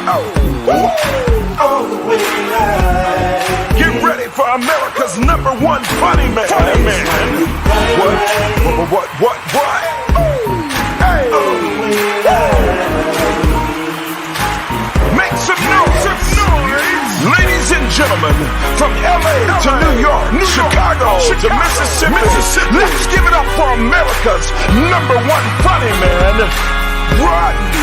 All the way live. Get ready for America's #1 funny man. What? Hey. Make some noise. Ladies and gentlemen, from LA to New York, Chicago to Mississippi, let's give it up for America's #1 funny man, Rodney.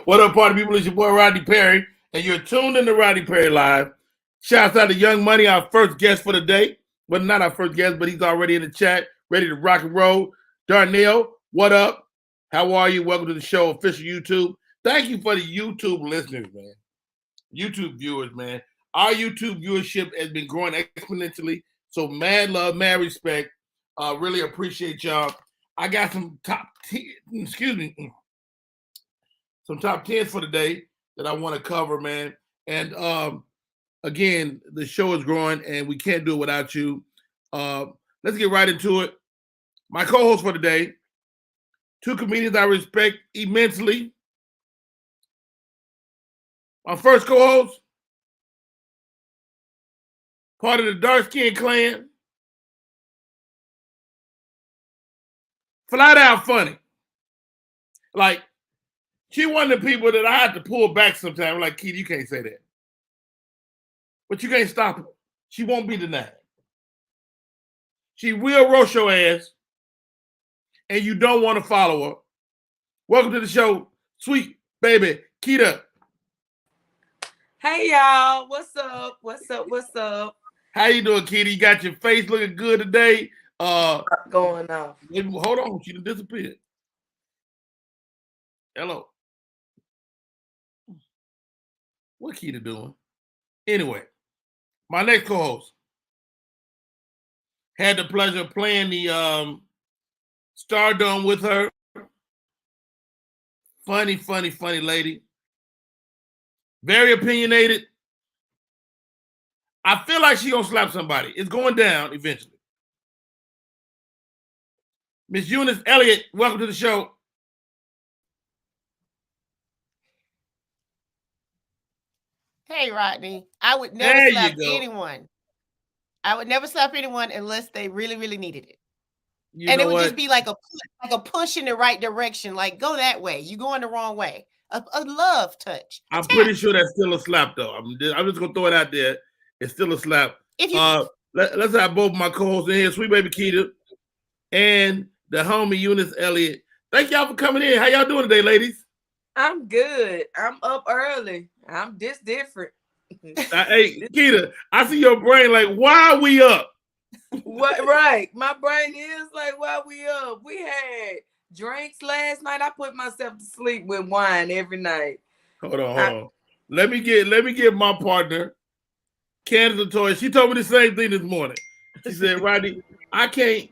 What up, party people? It's your boy Rodney Perry, and you're tuned in to Rodney Perry Live. Shouts out to Young Money, our first guest for the day. Well, not our first guest, but he's already in the chat, ready to rock and roll. Darnell, what up? How are you? Welcome to the show, official YouTube. Thank you for the YouTube listeners, man. YouTube viewers, man. Our YouTube viewership has been growing exponentially, so mad love, mad respect. Really appreciate y'all. I got some top 10s for the day that I want to cover, man. And again, the show is growing, and we can't do it without you. Let's get right into it. My co-host for the day, two comedians I respect immensely. My first co-host, part of the dark skin clan, flat out funny. Like, she one of the people that I had to pull back sometimes. Like, Keith, you can't say that. But you can't stop her. She won't be denied. She will roast your ass, and you don't want to follow her. Welcome to the show, sweet baby Keita. Hey, y'all. What's up? How you doing, Keita? You got your face looking good today. What's going on? Hold on. She done disappeared. Hello. What Keita doing? Anyway, my next co-host had the pleasure of playing the Stardom with her. Funny lady. Very opinionated. I feel like she gonna slap somebody. It's going down eventually. Miss Eunice Elliott, welcome to the show. Hey, Rodney. I would never slap anyone. I would never slap anyone unless they really, really needed it. And it would just be like a push in the right direction. Like, go that way. You're going the wrong way. A love touch. I'm pretty sure that's still a slap, though. I'm just gonna throw it out there. It's still a slap. Let's have both my co-hosts in here, sweet baby Keita and the homie Eunice Elliott. Thank y'all for coming in. How y'all doing today, ladies? I'm good. I'm up early. I'm just different. Hey, Keita, I see your brain like, why are we up? What? Right. My brain is like, why we up? We had drinks last night. I put myself to sleep with wine every night. Hold on. Let me get my partner, Candace Latoya. She told me the same thing this morning. She said, Rodney, I can't.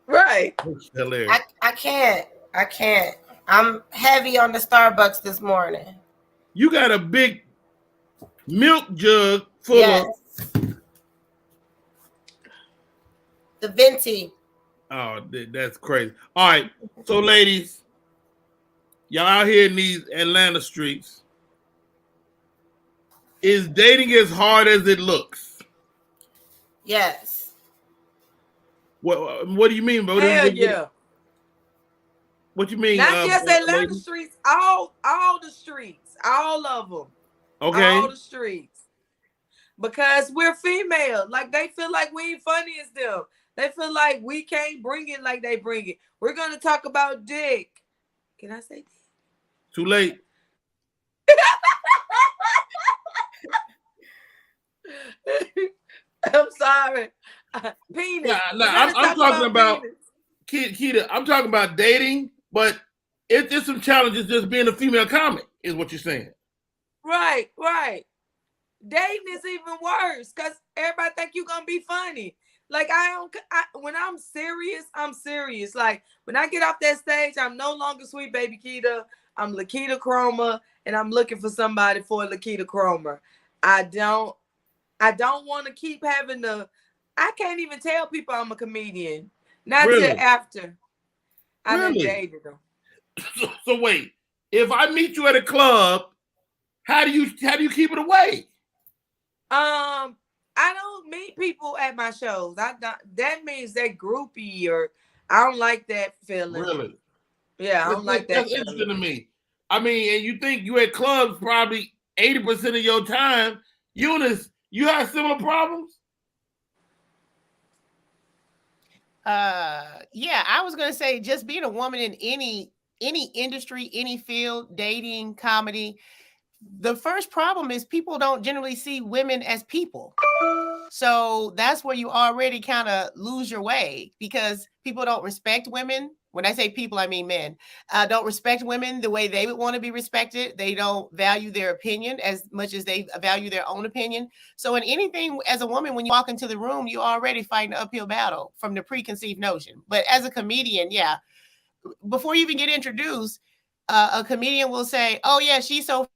Right. Hilarious. I can't. I'm heavy on the Starbucks this morning. You got a big milk jug full of the venti. Oh, that's crazy. All right. So, ladies, y'all out here in these Atlanta streets. Is dating as hard as it looks? Yes. What do you mean, bro? Hell yeah. What you mean? Not just Atlanta streets, all the streets, all of them. Okay. All the streets. Because we're female. Like, they feel like we ain't funny as them. They feel like we can't bring it like they bring it. We're going to talk about dick. Can I say dick? Too late. I'm sorry. Penis. I'm talking about Keita. I'm talking about dating, but it's some challenges just being a female comic, is what you're saying. Right. Dating is even worse because everybody think you're gonna be funny. Like when I'm serious, I'm serious. Like when I get off that stage, I'm no longer Sweet Baby Keita. I'm Lakita Chroma, and I'm looking for somebody for Lakita Chroma. I don't want to keep having to. I can't even tell people I'm a comedian. Not till after I done dated them. So wait, if I meet you at a club, how do you keep it away? I don't meet people at my shows. That means they're groupie, or I don't like that feeling. Really? Yeah, I don't like that. That's interesting to me. I mean, and you think you at clubs probably 80% of your time. Eunice, you have similar problems? Yeah, I was gonna say just being a woman in any industry, any field, dating, comedy. The first problem is people don't generally see women as people. So that's where you already kind of lose your way, because people don't respect women. When I say people, I mean men. Don't respect women the way they would want to be respected. They don't value their opinion as much as they value their own opinion. So in anything, as a woman, when you walk into the room, you're already fighting an uphill battle from the preconceived notion. But as a comedian, yeah, before you even get introduced, a comedian will say, "Oh yeah, she's so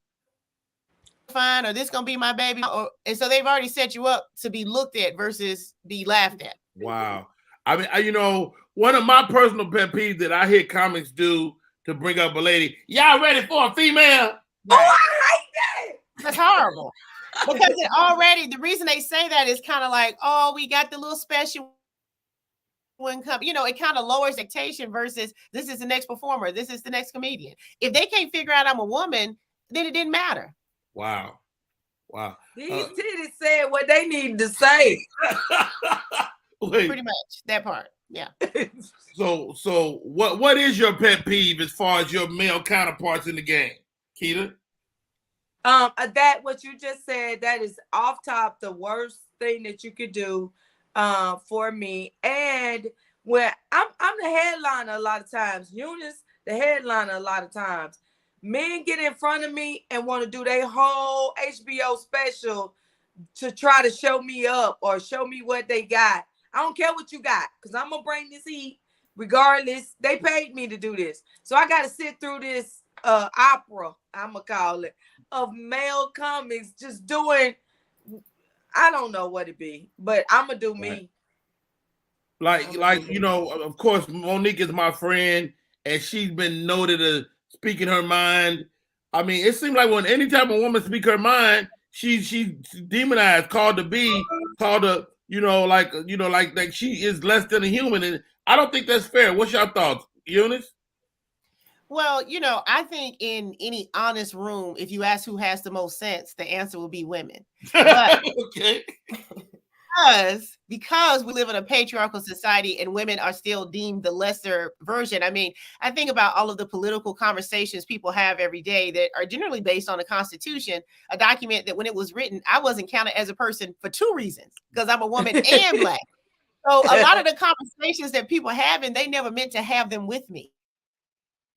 fine," or "This gonna be my baby," and so they've already set you up to be looked at versus be laughed at. Wow. I mean, one of my personal pet peeves that I hear comics do to bring up a lady, y'all ready for a female? Right. Oh, I hate that. That's horrible. Because the reason they say that is kind of like, oh, we got the little special one come, it kind of lowers expectation versus this is the next performer, this is the next comedian. If they can't figure out I'm a woman, then it didn't matter. Wow. These titties said what they needed to say. Pretty much that part. Yeah. So what is your pet peeve as far as your male counterparts in the game, Keita? That what you just said, that is off top the worst thing that you could do for me. And when I'm the headliner a lot of times, Eunice the headliner a lot of times. Men get in front of me and want to do their whole HBO special to try to show me up or show me what they got. I don't care what you got, because I'm going to bring this heat regardless. They paid me to do this. So I got to sit through this opera, I'm going to call it, of male comics just doing, I don't know what it be, but I'm going to do me. Like, of course, Monique is my friend, and she's been noted as speaking her mind. I mean, it seems like when anytime a woman speaks her mind, she's demonized, called to be, called to, like she is less than a human. And I don't think that's fair. What's your thoughts, Eunice? Well, I think in any honest room, if you ask who has the most sense, the answer will be women. But okay. Because we live in a patriarchal society and women are still deemed the lesser version. I mean, I think about all of the political conversations people have every day that are generally based on the Constitution, a document that when it was written, I wasn't counted as a person for two reasons, because I'm a woman and Black. So a lot of the conversations that people have, and they never meant to have them with me.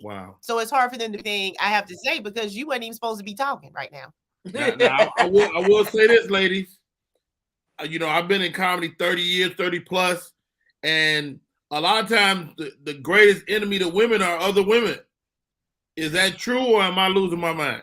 Wow. So it's hard for them to think I have to say, because you weren't even supposed to be talking right now. Now I will say this, ladies. I've been in comedy 30 years, 30 plus, and a lot of times the greatest enemy to women are other women. Is that true, or am I losing my mind?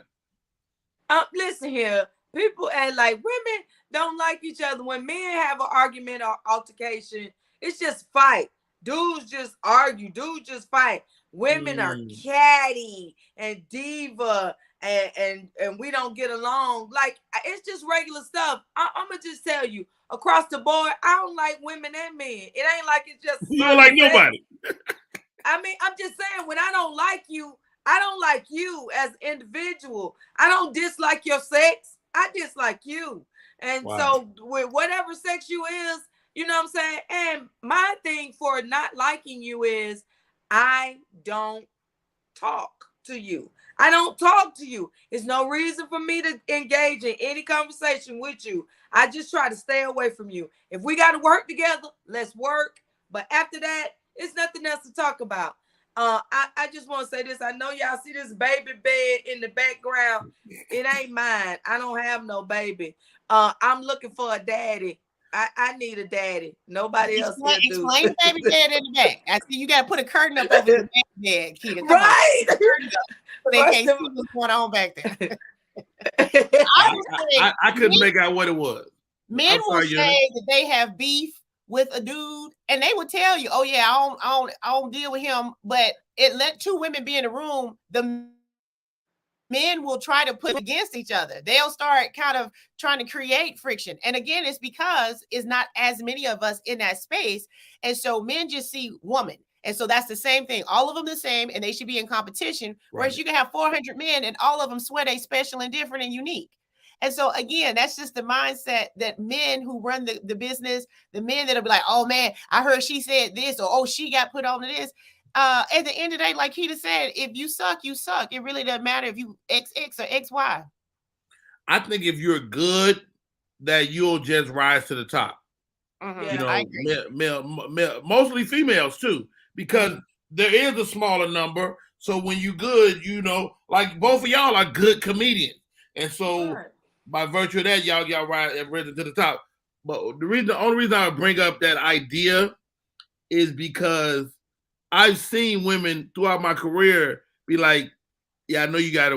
Listen here. People act like women don't like each other. When men have an argument or altercation, it's just fight. Dudes just argue. Dudes just fight. Women are catty and diva, and we don't get along. Like, it's just regular stuff. I'm gonna just tell you, across the board, I don't like women and men. It ain't like it's just you don't like nobody. I mean, I'm just saying, when I don't like you, I don't like you as an individual. I don't dislike your sex. I dislike you. And so with whatever sex you is, you know what I'm saying? And my thing for not liking you is I don't talk to you. I don't talk to you. There's no reason for me to engage in any conversation with you. I just try to stay away from you. If we got to work together, let's work. But after that, it's nothing else to talk about. I just want to say this. I know y'all see this baby bed in the background. It ain't mine. I don't have no baby. I'm looking for a daddy. I need a daddy. Nobody else will do. Explain baby dad in the back. I see you got to put a curtain up over the baby dad, Keita. Come right. On. So they can't see what's going on back there. I couldn't make out what it was. Men will say that they have beef with a dude, and they would tell you, "Oh yeah, I don't deal with him." But it let two women be in the room. The men will try to put against each other. They'll start kind of trying to create friction. And again, it's because it's not as many of us in that space. And so men just see woman. And so that's the same thing. All of them the same, and they should be in competition. Right. Whereas you can have 400 men and all of them swear they special and different and unique. And so again, that's just the mindset that men who run the business, the men that'll be like, oh man, I heard she said this, or oh, she got put on to this. At the end of the day, like Keita said, if you suck, you suck. It really doesn't matter if you XX or XY. I think if you're good, that you'll just rise to the top. Mm-hmm. You know, mostly females too, because there is a smaller number. So when you're good, you know, like both of y'all are good comedians, and so by virtue of that, y'all risen to the top. But the only reason I bring up that idea is because I've seen women throughout my career be like, yeah, I know you got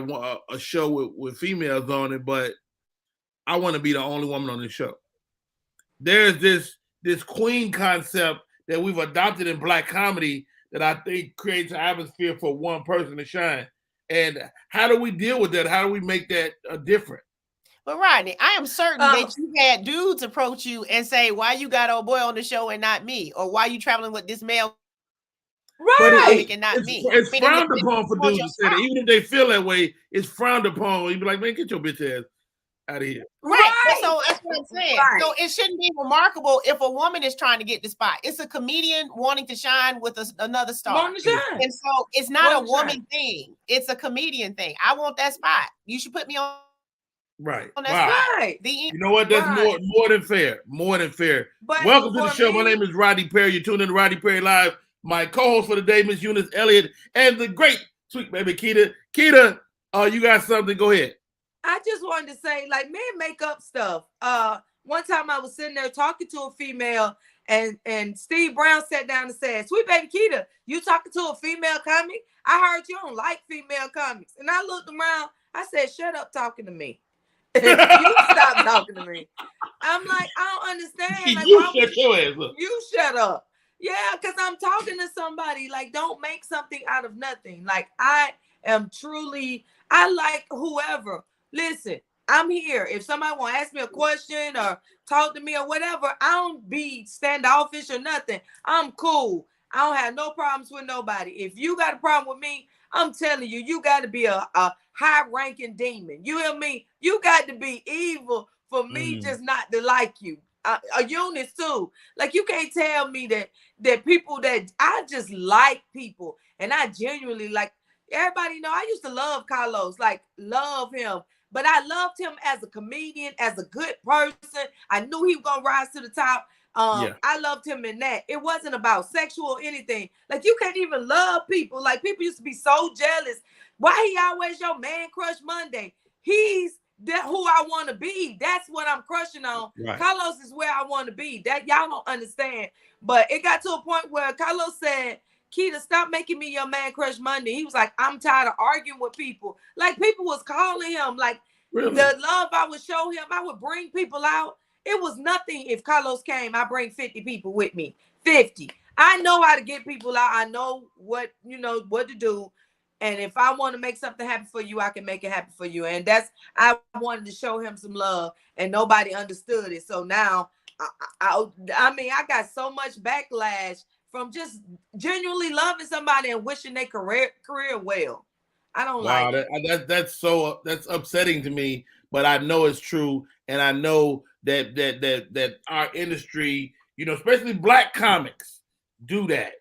a show with females on it, but I want to be the only woman on the show. There's this queen concept that we've adopted in Black comedy that I think creates an atmosphere for one person to shine. And how do we deal with that? How do we make that different? But Rodney, I am certain that you had dudes approach you and say, why you got old boy on the show and not me? Or why you traveling with this male? Right. And not me. It's frowned upon for dudes to say that. Even if they feel that way, it's frowned upon. You'd be like, man, get your bitch ass out of here. Right. So that's what I'm saying. Right. So it shouldn't be remarkable if a woman is trying to get the spot. It's a comedian wanting to shine with another star. And so it's not a woman thing. It's a comedian thing. I want that spot. You should put me on. Right. On that right. You know what? That's more than fair. More than fair. But welcome to the show. My name is Rodney Perry. You're tuned in to Rodney Perry Live. My co-host for the day, Miss Eunice Elliott, and the great sweet baby Keita. Keita, you got something? Go ahead. I just wanted to say, like, men make up stuff. One time I was sitting there talking to a female, and Steve Brown sat down and said, "Sweet baby Keita, you talking to a female comic? I heard you don't like female comics." And I looked around. I said, "Shut up talking to me. You stop talking to me." I'm like, I don't understand. Like, you shut your ass up. You shut up. Yeah, because I'm talking to somebody. Like, don't make something out of nothing. Like, I like whoever. Listen, I'm here. If somebody want to ask me a question or talk to me or whatever, I don't be standoffish or nothing. I'm cool. I don't have no problems with nobody. If you got a problem with me, I'm telling you, you got to be a high-ranking demon. You hear me? You got to be evil for me just not to like you. A Eunice too. Like, you can't tell me that people that I just like people, and I genuinely like. Everybody know I used to love Carlos, like love him, but I loved him as a comedian, as a good person. I knew he was gonna rise to the top. I loved him in that. It wasn't about sexual or anything. Like, you can't even love people. Like, people used to be so jealous. Why he always your man crush Monday? He's that who I want to be. That's what I'm crushing on. Right. Carlos is where I want to be. That y'all don't understand. But it got to a point where Carlos said, "Keita, stop making me your man crush Monday." He was like, "I'm tired of arguing with people." Like, people was calling him. Like, really? The love I would show him, I would bring people out. It was nothing if Carlos came. I bring 50 people with me. 50. I know how to get people out. I know what to do. And if I want to make something happen for you, I can make it happen for you. And I wanted to show him some love, and nobody understood it. So now, I mean, I got so much backlash from just genuinely loving somebody and wishing their career well. I don't like it. That's upsetting to me, but I know it's true, and I know that our industry, especially Black comics, do that.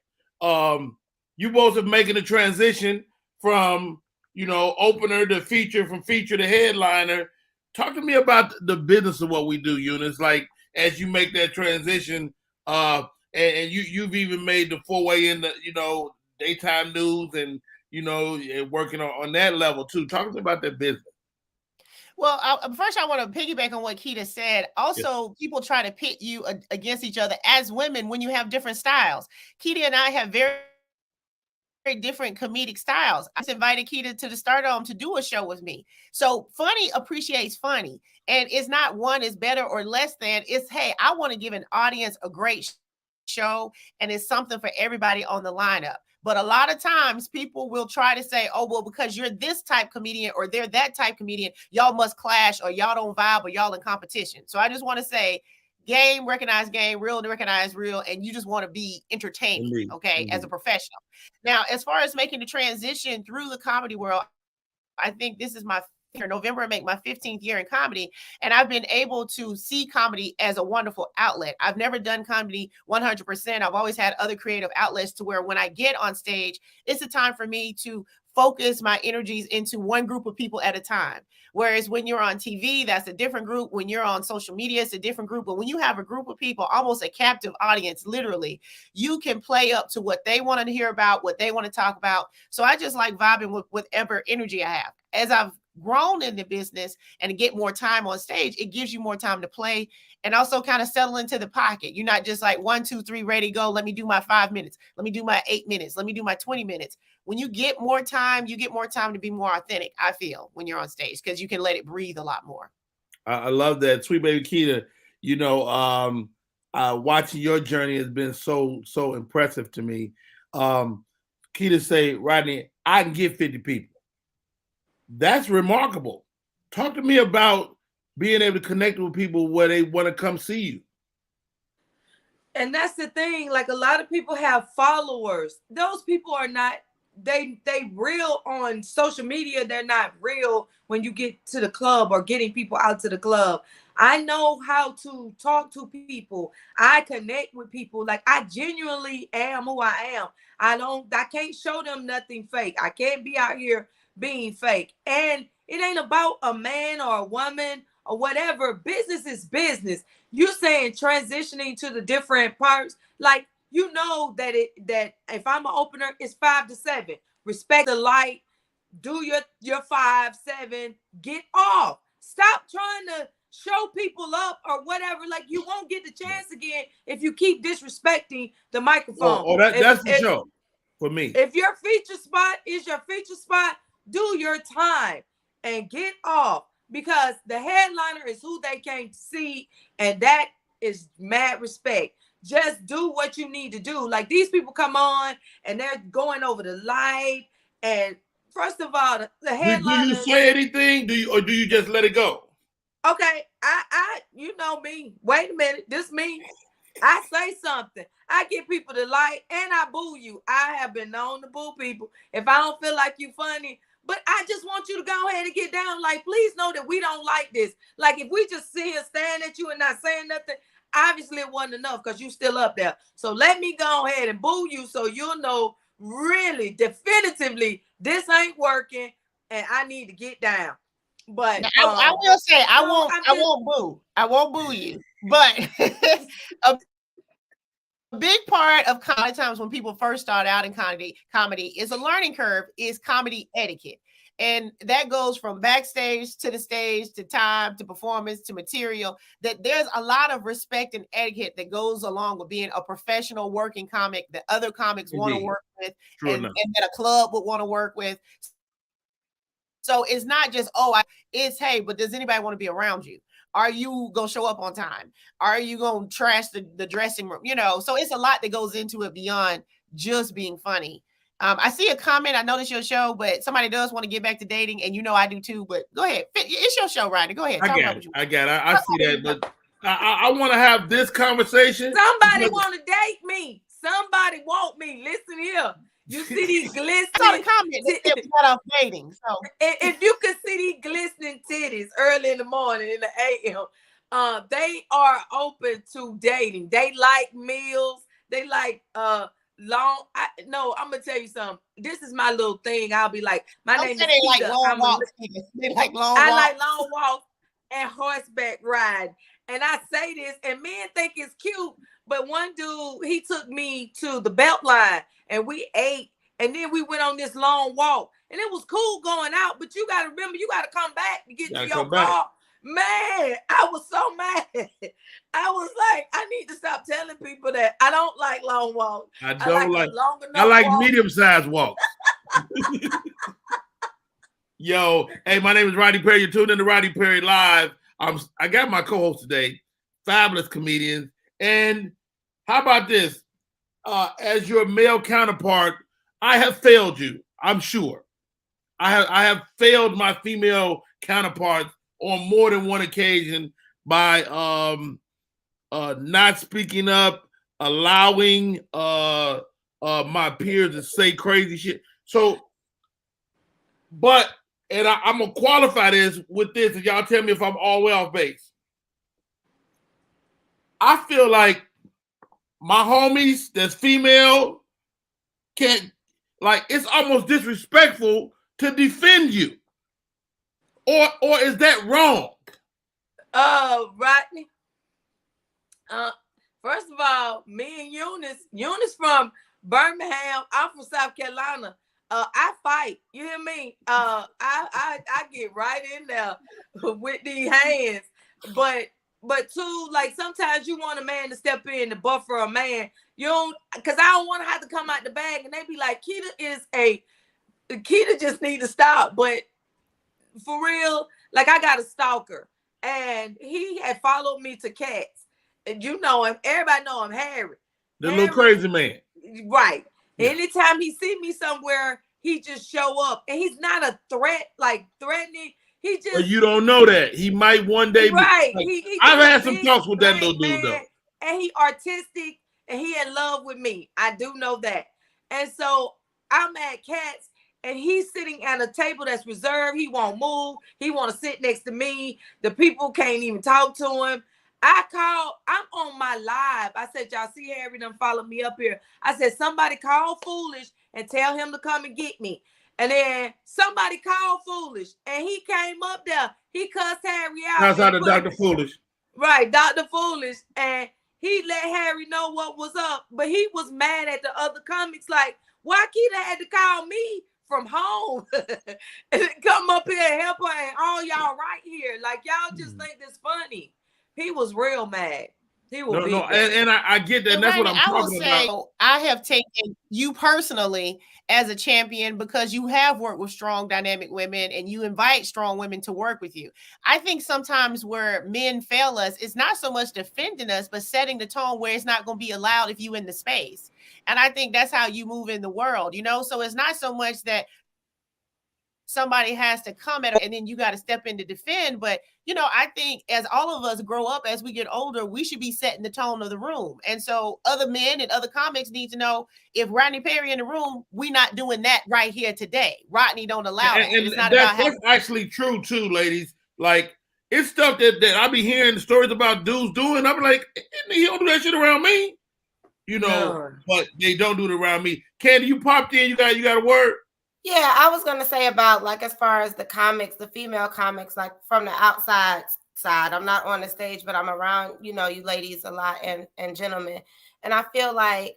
You both are making a transition from opener to feature, from feature to headliner. Talk to me about the business of what we do, Eunice. Like, as you make that transition, and you've even made the foray in the daytime news and working on that level too. Talk to me about that business. Well, first I want to piggyback on what Keita said. Also, people try to pit you against each other as women when you have different styles. Keita and I have very different comedic styles. I just invited Keita to the Stardome to do a show with me. So funny appreciates funny. And it's not one is better or less than. It's, hey, I want to give an audience a great show, and it's something for everybody on the lineup. But a lot of times people will try to say, oh, well, because you're this type comedian or they're that type comedian, y'all must clash or y'all don't vibe or y'all in competition. So I just want to say, game, recognize game, real, recognize real, and you just want to be entertaining, okay, as a professional. Now, as far as making the transition through the comedy world, I think this is my November make my 15th year in comedy, and I've been able to see comedy as a wonderful outlet. I've never done comedy 100%. I've always had other creative outlets to where when I get on stage, it's a time for me to focus my energies into one group of people at a time. Whereas when you're on TV, that's a different group. When you're on social media, it's a different group. But when you have a group of people, almost a captive audience, literally, you can play up to what they want to hear about, what they want to talk about. So I just like vibing with whatever energy I have. As I've grown in the business and get more time on stage, it gives you more time to play and also kind of settle into the pocket. You're not just like 1, 2, 3, ready, go. Let me do my 5 minutes. Let me do my 8 minutes. Let me do my 20 minutes. When you get more time, you get more time to be more authentic, I feel, when you're on stage, because you can let it breathe a lot more. I love that. Sweet baby Keita, you know, watching your journey has been so impressive to me. Keita say, Rodney, I can get 50 people. That's remarkable. Talk to me about being able to connect with people where they want to come see you. And that's the thing. Like, a lot of people have followers. Those people are not, they real on social media. They're not real when you get to the club or getting people out to the club. I know how to talk to people. I connect with people. Like, I genuinely am who I am. I can't show them nothing fake. I can't be out here being fake. And it ain't about a man or a woman or whatever. Business is business. You saying transitioning to the different parts, like, you know that if I'm an opener, it's 5 to 7. Respect the light. Do your 5, 7. Get off. Stop trying to show people up or whatever. Like, you won't get the chance again if you keep disrespecting the microphone. That's the show for me. If your feature spot is your feature spot, do your time and get off, because the headliner is who they can't see, and that is mad respect. Just do what you need to do. Like, these people come on and they're going over the light, and first of all, the headliner. Do you say anything? Do you just let it go? Okay, I you know me. Wait a minute, this me. I say something. I get people to like, and I boo you. I have been known to boo people if I don't feel like you funny. But I just want you to go ahead and get down. Like, please know that we don't like this. Like, if we just sit here staring at you and not saying nothing, obviously it wasn't enough because you still up there. So let me go ahead and boo you so you'll know really definitively this ain't working and I need to get down. But I will say I won't boo you. But a big part of comedy times when people first start out in comedy is a learning curve, is comedy etiquette. And that goes from backstage to the stage to time to performance to material, that there's a lot of respect and etiquette that goes along with being a professional working comic that other comics want to work with and that a club would want to work with. So it's not just, it's, hey, but does anybody want to be around you? Are you going to show up on time? Are you going to trash the dressing room? You know, so it's a lot that goes into it beyond just being funny. I see a comment. I know this your show, but somebody does want to get back to dating, and you know I do too. But go ahead. It's your show, Rodney. Go ahead. I get it. I see that, but I want to have this conversation. Somebody want to date me. Somebody want me. Listen here. You see these glistening dating. So if you could see these glistening titties early in the morning in the AM, they are open to dating. They like meals. They like I'm gonna tell you something. This is my little thing. I'll be like, my name is Keita. Like long walks. They like long walks. I like long walks and horseback ride. And I say this, and men think it's cute. But one dude, he took me to the Beltline, and we ate, and then we went on this long walk. and it was cool going out, but you got to remember, you got to come back to get to your car. Back. Man, I was so mad. I was like, I need to stop telling people that I don't like long walks. I like long enough I like walk. medium-sized walks. Yo, hey, my name is Rodney Perry. You're tuned in to Rodney Perry Live. I got my co-host today, fabulous comedians. And how about this? As your male counterpart, I have failed you, I'm sure. I have failed my female counterparts on more than one occasion by not speaking up, allowing my peers to say crazy shit. So, but, and I'm gonna qualify this with this, and y'all tell me if I'm all way off base. I feel like my homies that's female can't, like, it's almost disrespectful to defend you. Or is that wrong? Rodney. First of all, me and Eunice from Birmingham, I'm from South Carolina. I fight. You hear me? I get right in there with these hands. But too, like, sometimes you want a man to step in to buffer a man. You don't, because I don't want to have to come out the bag and they be like, Keita just need to stop. But for real, like, I got a stalker and he had followed me to Cats. And you know him, everybody know him, Harry. The little crazy man. Right. Yeah. Anytime he see me somewhere, he just show up. And he's not a threat, like threatening. He just, but you don't know that. He might one day right. Be, like, I've had some talks with that little dude though. And he artistic and he in love with me. I do know that. And so I'm at Cats and he's sitting at a table that's reserved. He won't move. He want to sit next to me. The people can't even talk to him. I'm on my live. I said, y'all see Harry done follow me up here. I said, somebody call Foolish and tell him to come and get me. And then somebody called Foolish and he came up there. He cussed Harry out. That's how the Dr. Foolish. Right, Dr. Foolish. And he let Harry know what was up. But he was mad at the other comics, like, why Keita had to call me from home and come up here and help her and all y'all right here. Like, y'all just think this funny. He was real mad. He will be. And I get that. And that's what I'm talking about. I have taken you personally as a champion because you have worked with strong dynamic women and you invite strong women to work with you. I think sometimes where men fail us, it's not so much defending us, but setting the tone where it's not going to be allowed if you in the space. And I think that's how you move in the world, you know? So it's not so much that somebody has to come at it and then you got to step in to defend. But, you know, I think as all of us grow up, as we get older, we should be setting the tone of the room. And so other men and other comics need to know if Rodney Perry in the room, we not doing that right here today. Rodney don't allow it. And it's not that's actually true too, ladies. Like, it's stuff that I be hearing stories about dudes doing. I'm like, he don't do that shit around me. You know, but they don't do it around me. Candy, you popped in, you got a word? Yeah, I was going to say about, like, as far as the comics, the female comics, like from the outside side, I'm not on the stage, but I'm around, you know, you ladies a lot and gentlemen. And I feel like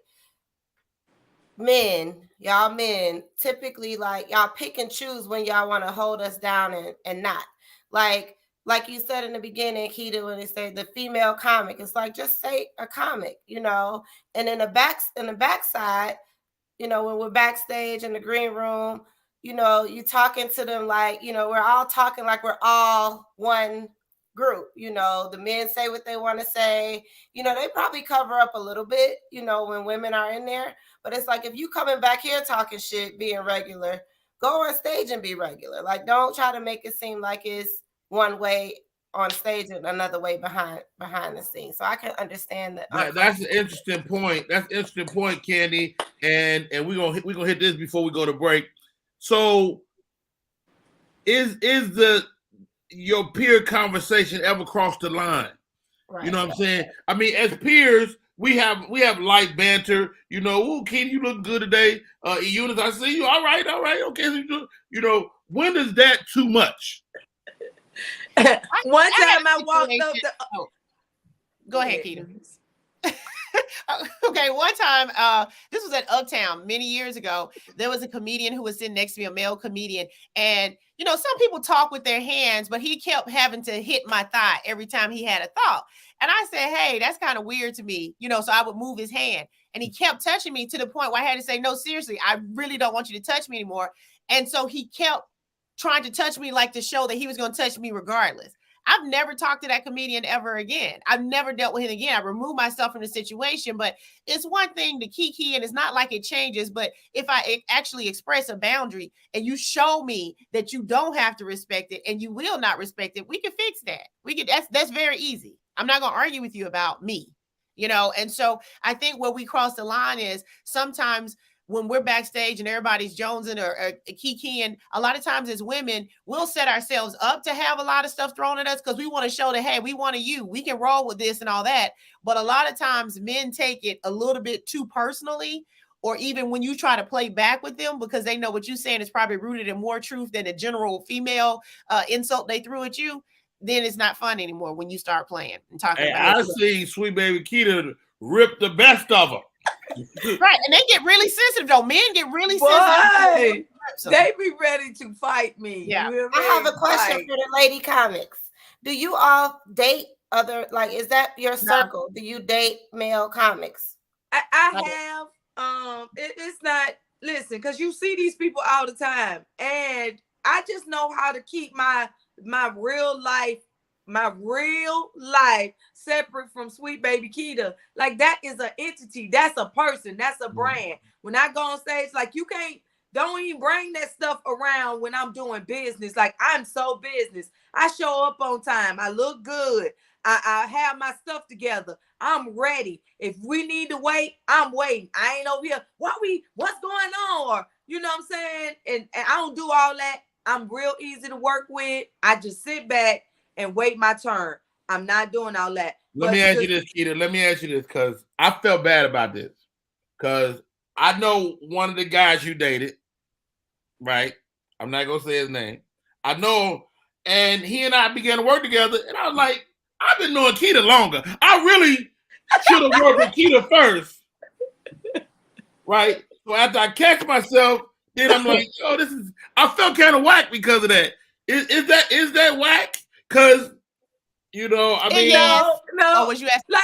y'all men, typically, like, y'all pick and choose when y'all want to hold us down and not. Like you said in the beginning, Keita, when they say the female comic, it's like, just say a comic, you know. And in the backside, you know, when we're backstage in the green room, you know, you talking to them like, you know, we're all talking like we're all one group. You know, the men say what they want to say. You know, they probably cover up a little bit, you know, when women are in there. But it's like, if you coming back here talking shit, being regular, go on stage and be regular. Like, don't try to make it seem like it's one way on stage and another way behind the scenes. So I can understand that. That's an interesting point. That's an interesting point, Candy. And we're gonna hit this before we go to break. So is your peer conversation ever crossed the line? Right. You know what I'm saying? I mean, as peers, we have light banter. You know, "Ooh, Candy, you look good today." Eunice, I see you. All right, okay. So you know, when is that too much? One time I walked up Go ahead, Keita. Okay, one time, this was at Uptown many years ago. There was a comedian who was sitting next to me, a male comedian, and some people talk with their hands, but he kept having to hit my thigh every time he had a thought. And I said, "Hey, that's kind of weird to me," so I would move his hand, and he kept touching me to the point where I had to say, "No, seriously, I really don't want you to touch me anymore." And so he kept trying to touch me, like to show that he was going to touch me regardless. I've never talked to that comedian ever again. I've never dealt with him again. I removed myself from the situation, but it's one thing to kiki, and it's not like it changes. But if I actually express a boundary and you show me that you don't have to respect it and you will not respect it, we can fix that. That's very easy. I'm not going to argue with you about me, And so I think where we cross the line is sometimes when we're backstage and everybody's jonesing or kikiing, a lot of times as women, we'll set ourselves up to have a lot of stuff thrown at us because we want to show that, hey, we want you. We can roll with this and all that. But a lot of times men take it a little bit too personally, or even when you try to play back with them because they know what you're saying is probably rooted in more truth than a general female insult they threw at you, then it's not fun anymore when you start playing and talking about it. I see Sweet Baby Keita rip the best of them. Right, and they get really sensitive though. Men get really sensitive. They be ready to fight me. Yeah. I have a question for the lady comics. Do you all date other, like, is that your circle? No. Do you date male comics? I have. It's not, listen, because you see these people all the time, and I just know how to keep my real life separate from Sweet Baby Keita. Like, that is an entity. That's a person. That's a brand. When I go on stage, like, don't even bring that stuff around when I'm doing business. Like, I'm so business. I show up on time. I look good. I have my stuff together. I'm ready. If we need to wait, I'm waiting. I ain't over here. What's going on? Or, you know what I'm saying? And I don't do all that. I'm real easy to work with. I just sit back and wait my turn. I'm not doing all that. Let me ask you this, Keita. Let me ask you this, because I felt bad about this. Because I know one of the guys you dated, right? I'm not going to say his name. I know, and he and I began to work together, and I was like, I've been knowing Keita longer. I really should have worked with Keita first, right? So after I catch myself, then I'm like, I felt kind of whack because of that. Is that whack? Because, I mean, no. Was you asking?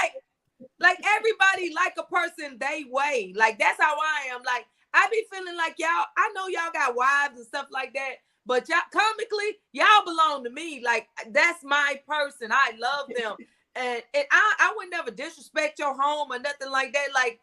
Like everybody like a person they way. Like, that's how I am. Like, I be feeling like y'all, I know y'all got wives and stuff like that, but y'all comically, y'all belong to me. Like, that's my person. I love them. And I would never disrespect your home or nothing like that. Like,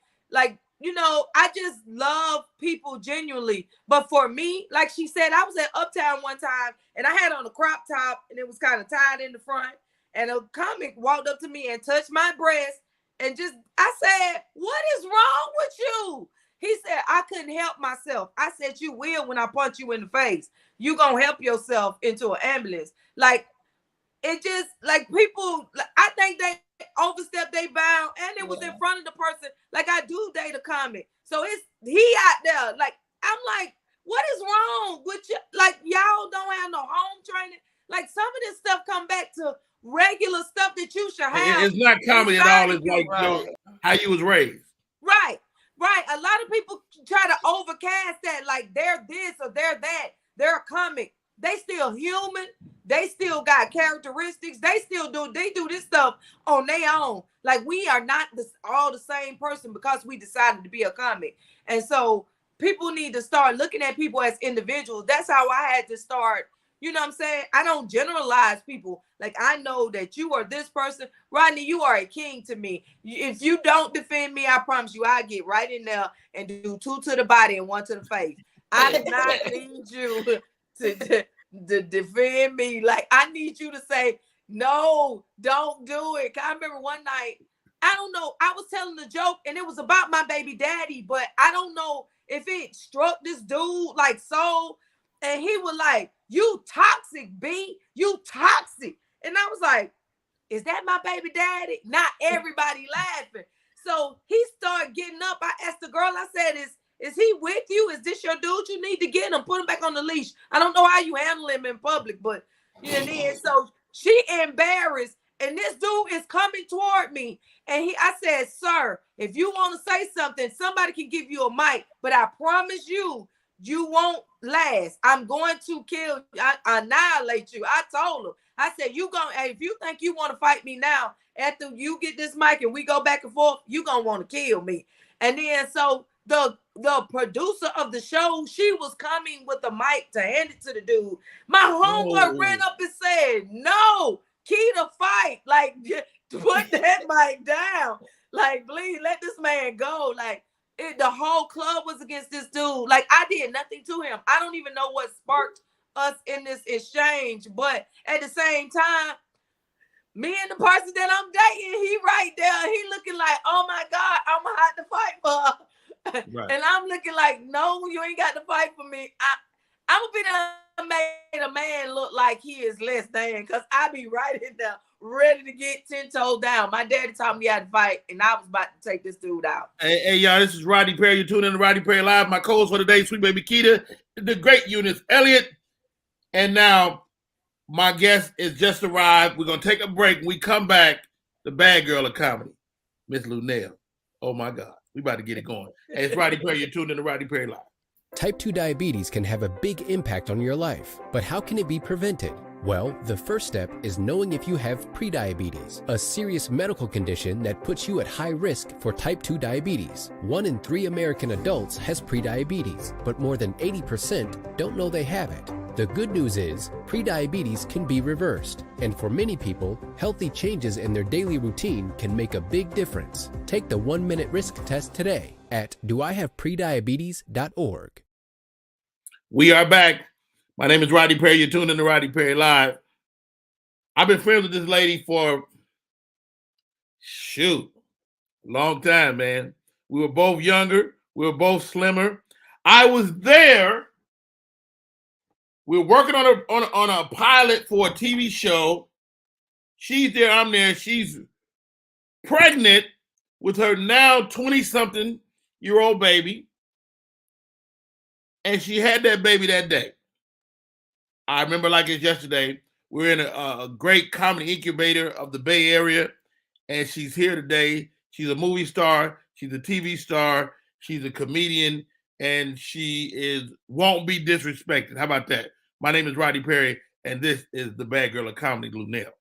I just love people genuinely. But for me, like she said, I was at Uptown one time and I had on a crop top and it was kind of tied in the front. And a comic walked up to me and touched my breast and I said, "What is wrong with you?" He said, "I couldn't help myself." I said, "You will when I punch you in the face. You gonna help yourself into an ambulance." Like, it just, like, people, I think they overstepped their bound, and it was in front of the person. Like, I do date a comic, so he out there. Like, I'm like, what is wrong with you? Like, y'all don't have no home training. Like, some of this stuff come back to regular stuff that you should have. It's not comedy at all. It's like how you was raised. Right. A lot of people try to overcast that, like they're this or they're that. They're a comic. They still human. They still got characteristics. They do this stuff on their own. Like, we are not all the same person because we decided to be a comic. And so people need to start looking at people as individuals. That's how I had to start. You know what I'm saying? I don't generalize people. Like, I know that you are this person. Rodney, you are a king to me. If you don't defend me, I promise you, I get right in there and do 2 to the body and 1 to the face. I do not need you to defend me. Like, I need you to say, no, don't do it. I remember one night, I don't know, I was telling the joke and it was about my baby daddy, but I don't know if it struck this dude like so. And he was like, "You toxic, B. You toxic." And I was like, "Is that my baby daddy?" Not everybody laughing. So he started getting up. I asked the girl, I said, is he with you? Is this your dude? You need to get him. Put him back on the leash. I don't know how you handle him in public, but then so she embarrassed. And this dude is coming toward me. And I said, sir, if you want to say something, somebody can give you a mic. But I promise you, you won't last. I'm going to kill you. I annihilate you. I told him. I said, if you think you want to fight me now, after you get this mic and we go back and forth, you going to want to kill me. And then so the producer of the show, she was coming with the mic to hand it to the dude. My homeboy ran up and said, no, Keita, fight. Like, put that mic down. Like, please let this man go. Like, the whole club was against this dude. Like, I did nothing to him. I don't even know what sparked us in this exchange. But at the same time, me and the person that I'm dating, he right there. He looking like, oh my God, I'm gonna have to fight for her. Right. And I'm looking like, no, you ain't got to fight for me. I'm gonna be there, made a man look like he is less than, because I be right in there ready to get 10 toes down. My daddy taught me how to fight, and I was about to take this dude out. Hey, y'all, this is Rodney Perry. You're tuning in to Rodney Perry Live. My co-host for today, Sweet Baby Keita, the great Eunice Elliott. And now my guest is just arrived. We're going to take a break. When we come back, the bad girl of comedy, Miss Lunell. Oh, my God. We about to get it going. Hey, it's Rodney Perry. You're tuned in to Rodney Perry Live. Type 2 diabetes can have a big impact on your life, but how can it be prevented? Well, the first step is knowing if you have prediabetes, a serious medical condition that puts you at high risk for type 2 diabetes. 1 in 3 American adults has prediabetes, but more than 80% don't know they have it. The good news is, prediabetes can be reversed, and for many people, healthy changes in their daily routine can make a big difference. Take the 1-minute risk test today at doihaveprediabetes.org. We are back. My name is Rodney Perry. You're tuned in to Rodney Perry Live. I've been friends with this lady for, a long time, man. We were both younger. We were both slimmer. I was there. We were working on a pilot for a TV show. She's there. I'm there. She's pregnant with her now 20-something-year-old baby. And she had that baby that day. I remember like it's yesterday. We're in a great comedy incubator of the Bay Area, and she's here today. She's a movie star. She's a TV star. She's a comedian, and she won't be disrespected. How about that? My name is Rodney Perry, and this is the bad girl of comedy, Lunell.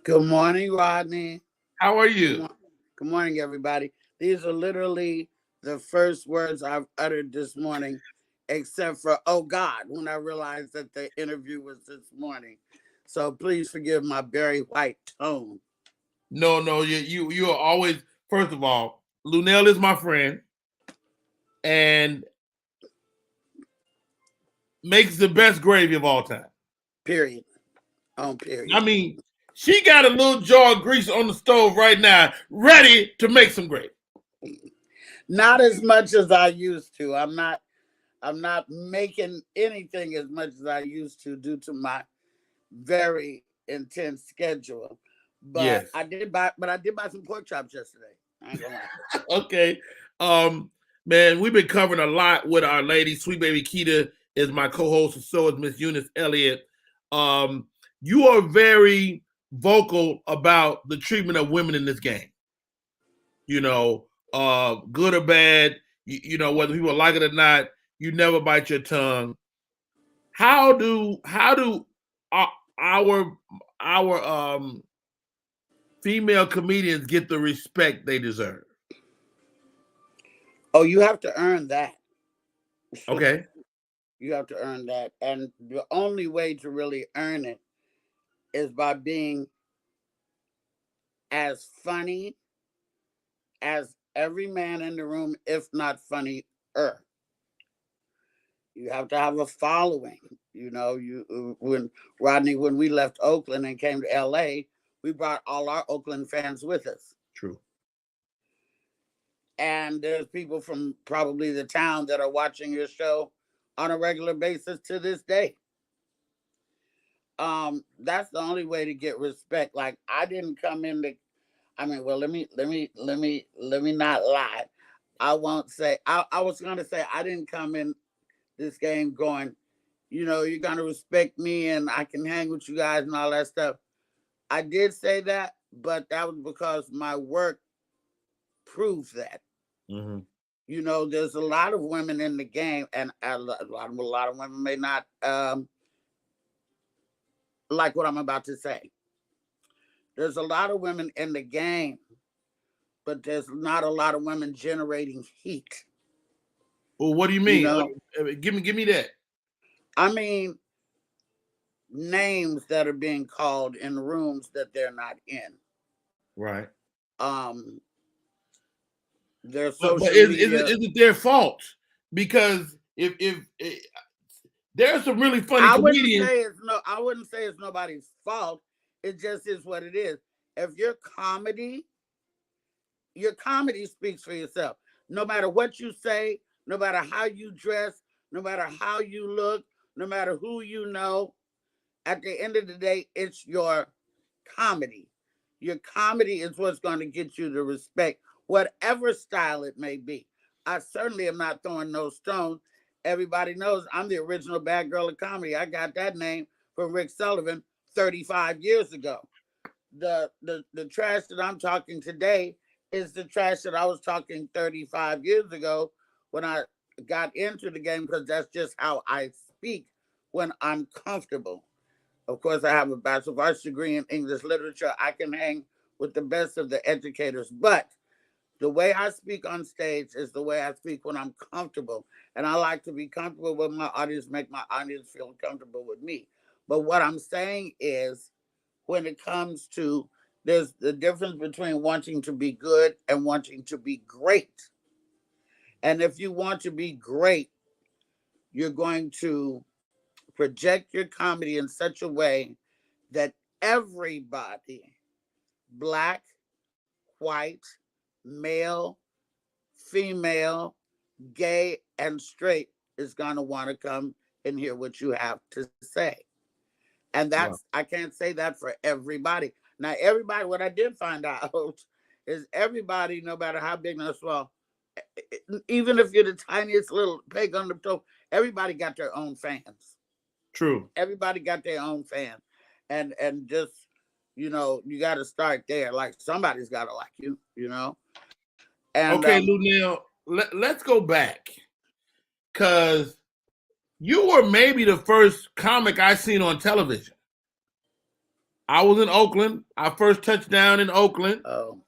Good morning, Rodney. How are you? Good morning, everybody. These are literally the first words I've uttered this morning, except for, oh God, when I realized that the interview was this morning. So please forgive my very white tone. No, you are always, first of all, Lunell is my friend and makes the best gravy of all time. Period. On period. I mean, she got a little jar of grease on the stove right now, ready to make some gravy. Not as much as I used to. I'm not making anything as much as I used to due to my very intense schedule. But yes. I did buy some pork chops yesterday. I ain't gonna lie. Okay. Man, we've been covering a lot with our lady. Sweet Baby Keita is my co-host, and so is Miss Eunice Elliott. You are very vocal about the treatment of women in this game. You know, good or bad, you know, whether people like it or not, you never bite your tongue. How do our female comedians get the respect they deserve? Oh, you have to earn that. Okay. You have to earn that. And the only way to really earn it is by being as funny as every man in the room, if not funnier. You have to have a following. You know, when we left Oakland and came to LA, we brought all our Oakland fans with us. True. And there's people from probably the town that are watching your show on a regular basis to this day. That's the only way to get respect. Like, I didn't come in to, well, let me not lie. I won't say, I was going to say, I didn't come in this game going, you know, you're going to respect me and I can hang with you guys and all that stuff. I did say that, but that was because my work proves that. Mm-hmm. You know, there's a lot of women in the game, and a lot of women may not like what I'm about to say. There's a lot of women in the game, but there's not a lot of women generating heat. Well, what do you mean? Give me that. I mean, names that are being called in rooms that they're not in. Right. Their social media. Is it their fault? Because if there's some really funny comedians. I wouldn't say it's nobody's fault. It just is what it is. If your comedy speaks for yourself. No matter what you say, no matter how you dress, no matter how you look, no matter who you know, at the end of the day, it's your comedy. Your comedy is what's going to get you the respect, whatever style it may be. I certainly am not throwing no stones. Everybody knows I'm the original bad girl of comedy. I got that name from Rick Sullivan 35 years ago. The trash that I'm talking today is the trash that I was talking 35 years ago when I got into the game, because that's just how I speak when I'm comfortable. Of course, I have a Bachelor of Arts degree in English literature. I can hang with the best of the educators, but the way I speak on stage is the way I speak when I'm comfortable. And I like to be comfortable with my audience, make my audience feel comfortable with me. But what I'm saying is, when it comes to, there's the difference between wanting to be good and wanting to be great. And if you want to be great, you're going to project your comedy in such a way that everybody, black, white, male, female, gay, and straight, is going to want to come and hear what you have to say. And that's, I can't say that for everybody. Now, everybody, what I did find out is everybody, no matter how big or small, even if you're the tiniest little peg on the toe, everybody got their own fans. True. Everybody got their own fans. And just, you know, you got to start there. Like, somebody's got to like you, you know? And, okay, Lunel, let's go back. Because you were maybe the first comic I seen on television. I was in Oakland. I first touched down in Oakland. Oh.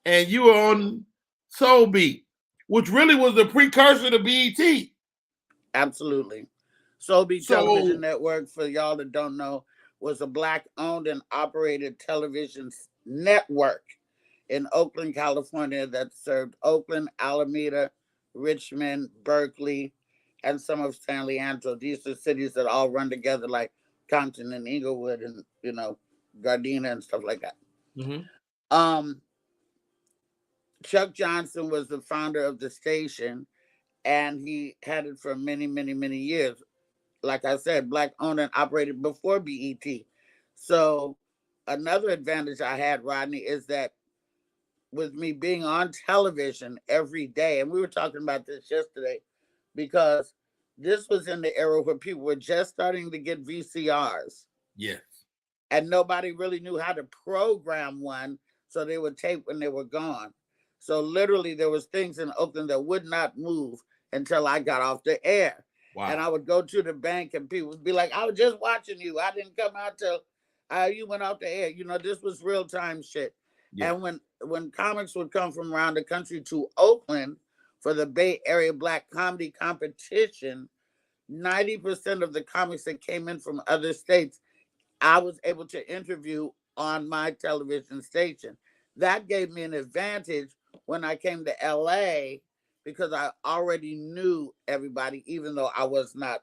And you were on Soul Beat, which really was the precursor to BET. Absolutely. Soul Beat Television Network, for y'all that don't know, was a Black-owned and operated television network in Oakland, California, that served Oakland, Alameda, Richmond, Berkeley, and some of San Leandro. These are cities that all run together, like Compton and Inglewood and, you know, Gardena and stuff like that. Mm-hmm. Chuck Johnson was the founder of the station, and he had it for many, many, many years. Like I said, Black-owned and operated before BET. So another advantage I had, Rodney, is that with me being on television every day, and we were talking about this yesterday, because this was in the era where people were just starting to get VCRs. Yes. And nobody really knew how to program one, so they would tape when they were gone. So literally there was things in Oakland that would not move until I got off the air. Wow. And I would go to the bank and people would be like, I was just watching you. I didn't come out till you went off the air. You know, this was real time shit. Yeah. And when comics would come from around the country to Oakland for the Bay Area Black Comedy Competition, 90% of the comics that came in from other states, I was able to interview on my television station. That gave me an advantage when I came to LA, because I already knew everybody, even though I was not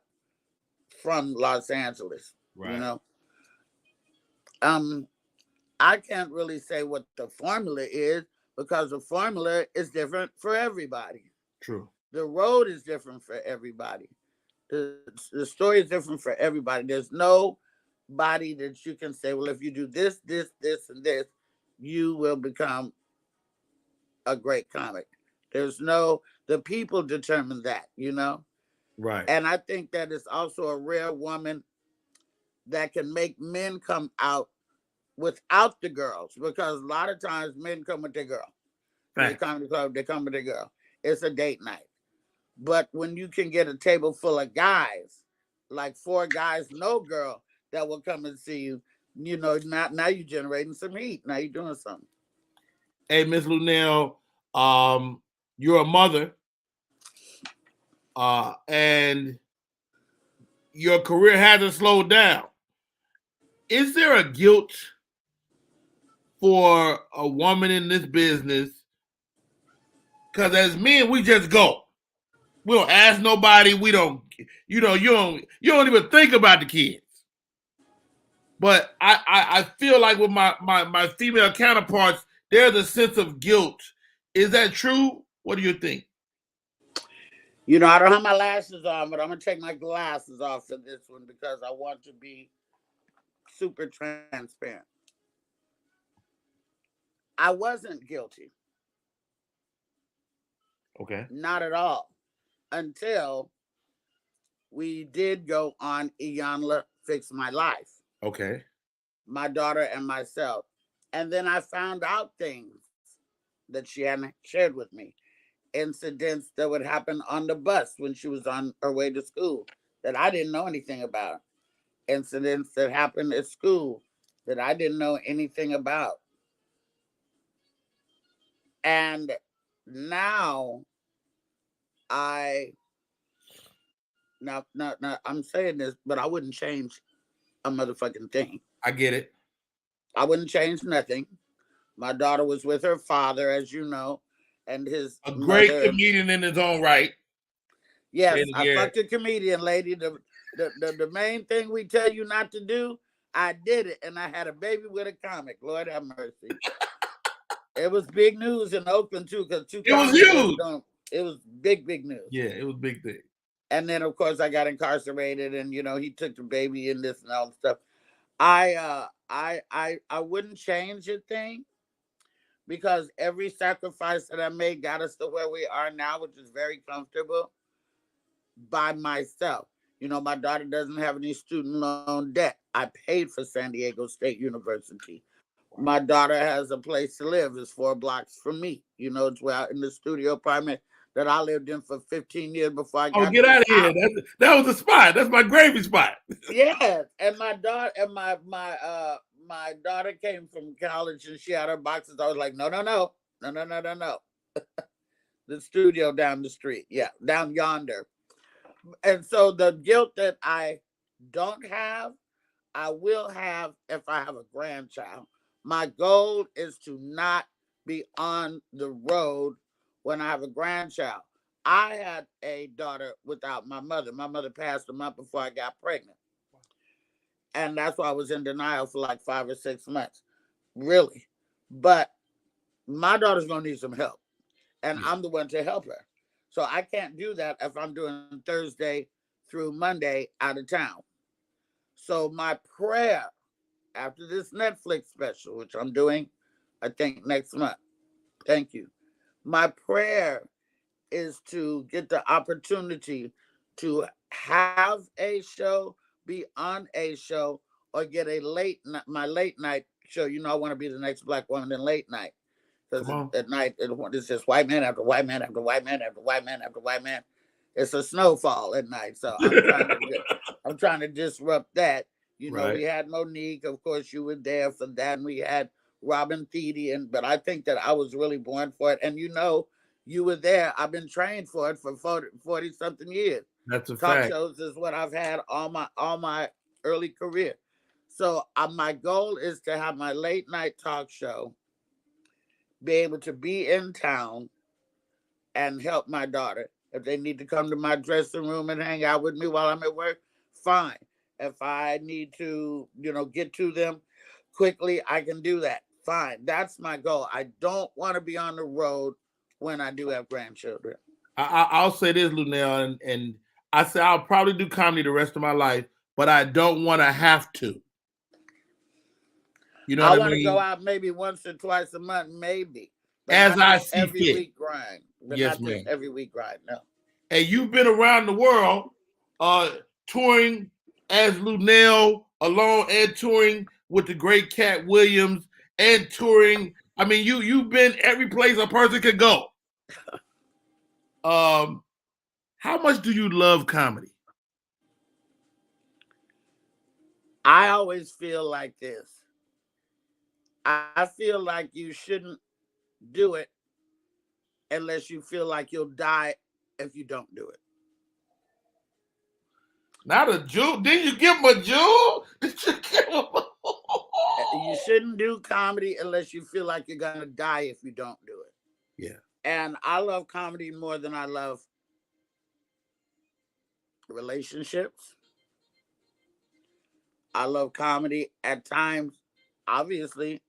from Los Angeles. Right. You know? I can't really say what the formula is, because the formula is different for everybody. True. The road is different for everybody. The story is different for everybody. There's no body that you can say, well, if you do this, this, this, and this, you will become a great comic. The people determine that, you know? Right. And I think that it's also a rare woman that can make men come out without the girls, because a lot of times men come with their girl. They come to the club, they come with their girl. It's a date night. But when you can get a table full of guys, like 4 guys, no girl, that will come and see you, you know, now you're generating some heat. Now you're doing something. Hey, Miss Lunell, you're a mother, and your career hasn't slowed down. Is there a guilt for a woman in this business? Because as men, we just go. We don't ask nobody. We don't, you don't even think about the kids. But I feel like with my female counterparts, there's a sense of guilt. Is that true? What do you think? You know, I don't have my lashes on, but I'm going to take my glasses off for this one because I want to be super transparent. I wasn't guilty. Okay. Not at all. Until we did go on Iyanla Fix My Life. Okay. My daughter and myself. And then I found out things that she hadn't shared with me. Incidents that would happen on the bus when she was on her way to school that I didn't know anything about. Incidents that happened at school that I didn't know anything about. And now now I'm saying this, but I wouldn't change a motherfucking thing. I get it. I wouldn't change nothing. My daughter was with her father, as you know, and his a great mother, comedian in his own right. Yes, I fucked a comedian, lady. The main thing we tell you not to do, I did it, and I had a baby with a comic. Lord have mercy. It was big news in Oakland too, because it was huge. It was big news. Yeah, it was big thing. And then of course I got incarcerated, and you know he took the baby and this and all the stuff. I wouldn't change a thing because every sacrifice that I made got us to where we are now, which is very comfortable by myself. You know, my daughter doesn't have any student loan debt. I paid for San Diego State University. My daughter has a place to live. It's 4 blocks from me. You know, it's where in the studio apartment that I lived in for 15 years before I got. Oh, get out of here! That was the spot. That's my gravy spot. Yeah, and my daughter and my daughter came from college and she had her boxes. I was like, no. The studio down the street, down yonder. And so the guilt that I don't have, I will have if I have a grandchild. My goal is to not be on the road when I have a grandchild. I had a daughter without my mother. My mother passed a month before I got pregnant. And that's why I was in denial for like 5 or 6 months. Really. But my daughter's going to need some help. And I'm the one to help her. So I can't do that if I'm doing Thursday through Monday out of town. So my prayer after this Netflix special, which I'm doing, I think next month. Thank you. My prayer is to get the opportunity to have a show, be on a show, or get my late night show. You know, I want to be the next black woman in late night. Because at night, it's just white man after white man after white man after white man after white man. It's a snowfall at night. So I'm trying to disrupt that. You know, We had Monique. Of course, you were there for that. And we had Robin Thede. But I think that I was really born for it. And you know, you were there. I've been trained for it for 40-something years. That's a fact. Talk shows is what I've had all my early career. So my goal is to have my late night talk show, be able to be in town and help my daughter. If they need to come to my dressing room and hang out with me while I'm at work, fine. If I need to, get to them quickly, I can do that. Fine. That's my goal. I don't want to be on the road when I do have grandchildren. I'll say this, Lunell, and I say I'll probably do comedy the rest of my life, but I don't want to have to. You know what I mean? I want to go out maybe once or twice a month, maybe. But as I see every fit. Week grind. But yes, not just every week grind, no. And you've been around the world touring as Lunell alone and touring with the great Cat Williams and touring. I mean, you've been every place a person could go. How much do you love comedy? I always feel like this. I feel like you shouldn't do it unless you feel like you'll die if you don't do it. Not a jewel. Didn't you give him a jewel? You shouldn't do comedy unless you feel like you're gonna die if you don't do it. Yeah. And I love comedy more than I love relationships. I love comedy at times, obviously,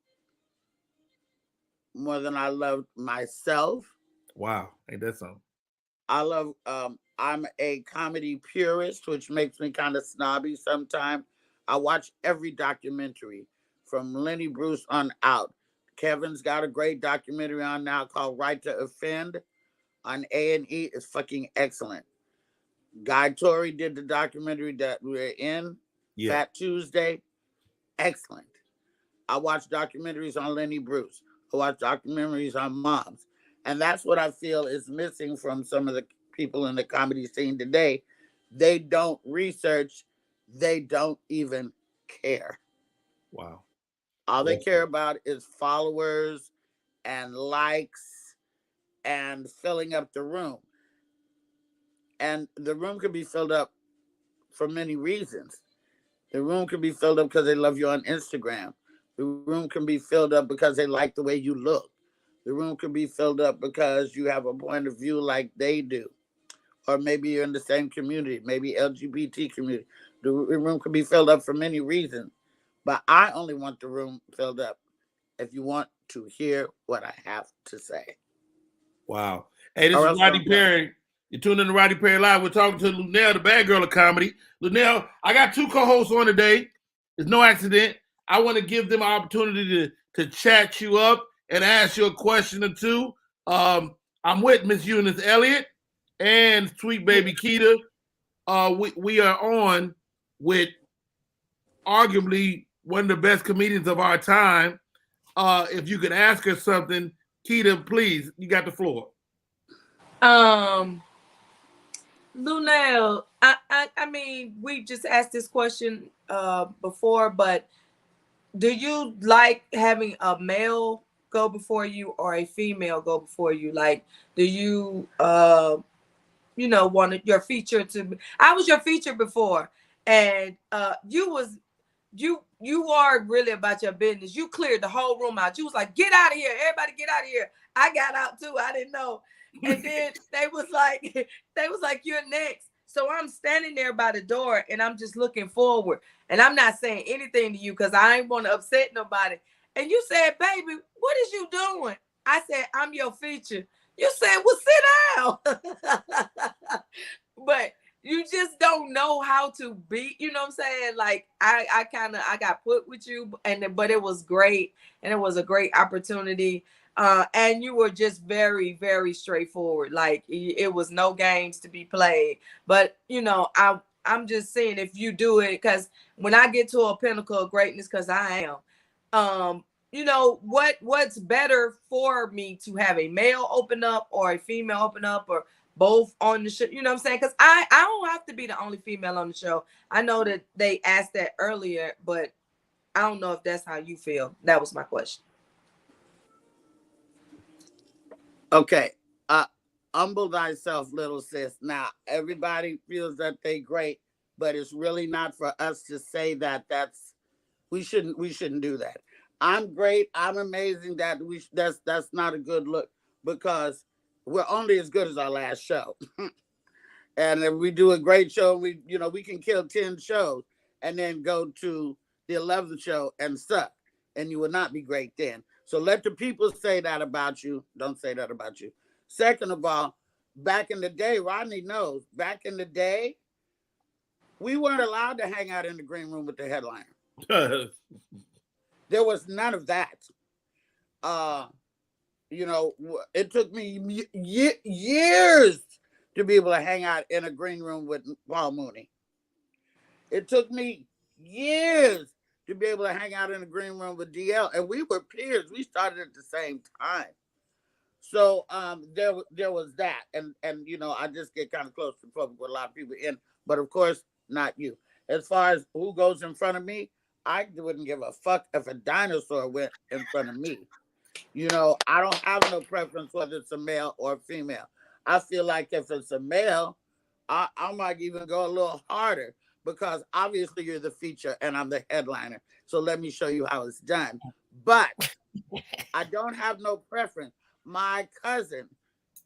more than I love myself. Wow, ain't that something? I love, I'm a comedy purist, which makes me kind of snobby sometimes. I watch every documentary from Lenny Bruce on out. Kevin's got a great documentary on now called Right to Offend on A&E. It's fucking excellent. Guy Torrey did the documentary that we're in, Fat Tuesday. Excellent. I watch documentaries on Lenny Bruce. I watch documentaries on moms. And that's what I feel is missing from some of the people in the comedy scene today. They don't research. They don't even care. Wow. All they care about is followers and likes and filling up the room. And the room could be filled up for many reasons. The room can be filled up because they love you on Instagram. The room can be filled up because they like the way you look. The room can be filled up because you have a point of view like they do. Or maybe you're in the same community, maybe LGBT community. The room can be filled up for many reasons. But I only want the room filled up if you want to hear what I have to say. Wow. Hey, this is Rodney Perry. You're tuned in to Rodney Perry Live. We're talking to Lunell, the bad girl of comedy. Lunell, I got two co-hosts on today. It's no accident. I want to give them an opportunity to chat you up and ask you a question or two. I'm with Miss Eunice Elliott and Sweet Baby Keita. We are on with arguably one of the best comedians of our time. If you could ask her something, Keita, please, you got the floor. Lunell, I mean, we just asked this question before, but do you like having a male go before you or a female go before you? Like, do you wanted your feature to? I was your feature before, and you are really about your business. You cleared the whole room out. You was like, get out of here, everybody, get out of here. I got out too. I didn't know. And then they was like, you're next. So I'm standing there by the door and I'm just looking forward. And I'm not saying anything to you because I ain't want to upset nobody. And you said, baby, what is you doing? I said, I'm your feature. You said, well, sit down. But you just don't know how to be, you know what I'm saying? Like I got put with you, but it was great, and it was a great opportunity. And you were just very, very straightforward. Like it was no games to be played. But I'm just saying, if you do it, because when I get to a pinnacle of greatness, because I am, what's better for me to have a male open up or a female open up or both on the show? You know what I'm saying? Because I don't have to be the only female on the show. I know that they asked that earlier, but I don't know if that's how you feel. That was my question. Okay. Humble thyself, little sis. Now, everybody feels that they great, but it's really not for us to say that. We shouldn't do that. I'm great. I'm amazing. That's not a good look, because we're only as good as our last show. And if we do a great show, we can kill 10 shows and then go to the 11th show and suck, and you will not be great then. So let the people say that about you. Don't say that about you. Second of all, back in the day, Rodney knows, back in the day, we weren't allowed to hang out in the green room with the headliner. There was none of that. It took me years to be able to hang out in a green room with Paul Mooney. It took me years to be able to hang out in the green room with DL. And we were peers. We started at the same time. So there was that. And you know, I just get kind of close to public with a lot of people in, but of course, not you. As far as who goes in front of me, I wouldn't give a fuck if a dinosaur went in front of me. You know, I don't have no preference whether it's a male or a female. I feel like if it's a male, I might even go a little harder because obviously you're the feature and I'm the headliner. So let me show you how it's done. But I don't have no preference. My cousin,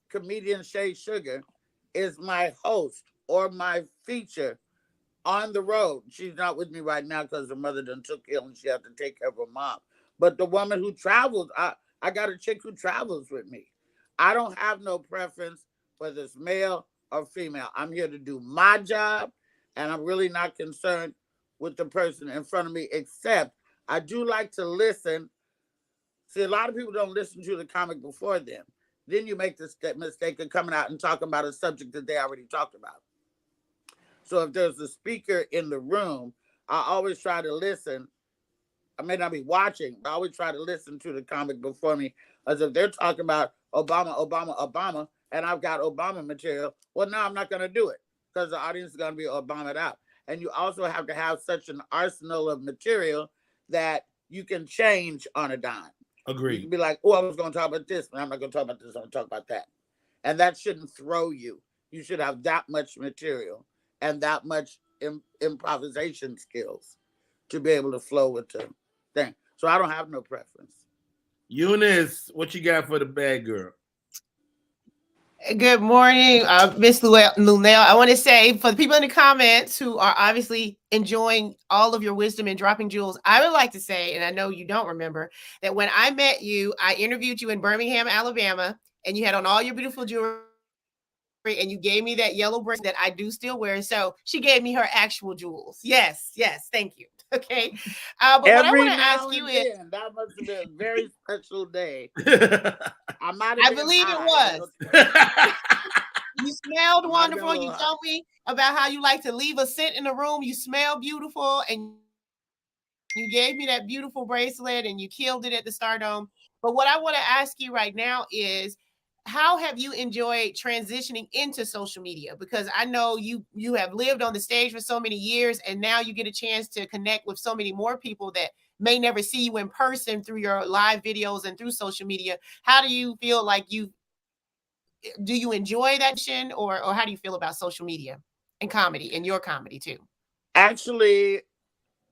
comedian Shay Sugar, is my host or my feature on the road. She's not with me right now because her mother done took ill and she had to take care of her mom. But the woman who travels, I got a chick who travels with me. I don't have no preference whether it's male or female. I'm here to do my job, and I'm really not concerned with the person in front of me, except I do like to listen. See, a lot of people don't listen to the comic before them. Then you make the mistake of coming out and talking about a subject that they already talked about. So if there's a speaker in the room, I always try to listen. I may not be watching, but I always try to listen to the comic before me. As if they're talking about Obama, and I've got Obama material. Well, no, I'm not going to do it because the audience is going to be Obama'd out. And you also have to have such an arsenal of material that you can change on a dime. Agreed. You can be like, oh, I was going to talk about this, but I'm not going to talk about this. I'm going to talk about that. And that shouldn't throw you. You should have that much material and that much improvisation skills to be able to flow with the thing. So I don't have no preference. Eunice, what you got for the bad girl? Good morning, Miss Lunel. I want to say for the people in the comments who are obviously enjoying all of your wisdom and dropping jewels, I would like to say, and I know you don't remember, that when I met you, I interviewed you in Birmingham, Alabama, and you had on all your beautiful jewelry, and you gave me that yellow bracelet that I do still wear. So she gave me her actual jewels. Yes, thank you. Okay. But what I want to ask you is, that must have been a very special day. I believe it was. You smelled wonderful. You told me about how you like to leave a scent in the room. You smell beautiful, and you gave me that beautiful bracelet, and you killed it at the Stardome. But what I want to ask you right now is, how have you enjoyed transitioning into social media? Because I know you have lived on the stage for so many years, and now you get a chance to connect with so many more people that may never see you in person through your live videos and through social media. How do you feel like do you enjoy that, or how do you feel about social media and comedy, and your comedy too? Actually,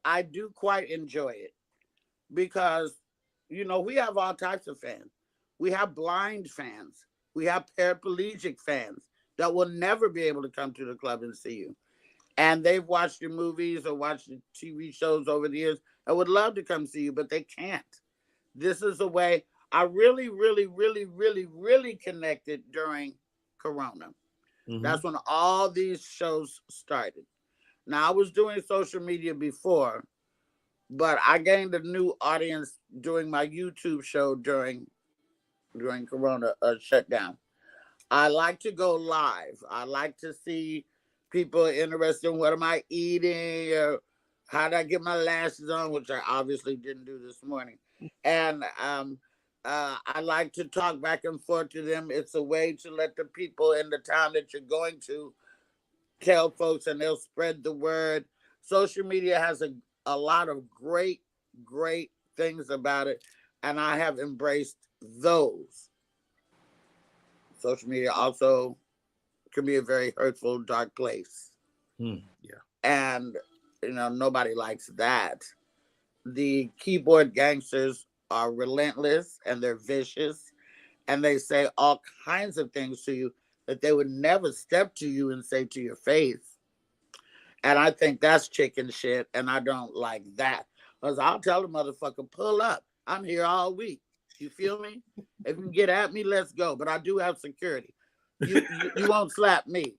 I do quite enjoy it because, you know, we have all types of fans. We have blind fans. We have paraplegic fans that will never be able to come to the club and see you. And they've watched your movies or watched your TV shows over the years and would love to come see you, but they can't. This is a way I really, really, really, really, really connected during Corona. Mm-hmm. That's when all these shows started. Now, I was doing social media before, but I gained a new audience doing my YouTube show during Corona shutdown. I like to go live. I like to see people interested in what am I eating or how did I get my lashes on, which I obviously didn't do this morning. And I like to talk back and forth to them. It's a way to let the people in the town that you're going to tell folks, and they'll spread the word. Social media has a lot of great things about it, and I have embraced those. Social media also can be a very hurtful, dark place. Yeah. And, you know, nobody likes that. The keyboard gangsters are relentless and they're vicious, and they say all kinds of things to you that they would never step to you and say to your face. And I think that's chicken shit, and I don't like that. Because I'll tell the motherfucker, pull up. I'm here all week. You feel me? If you get at me, let's go. But I do have security. You won't slap me.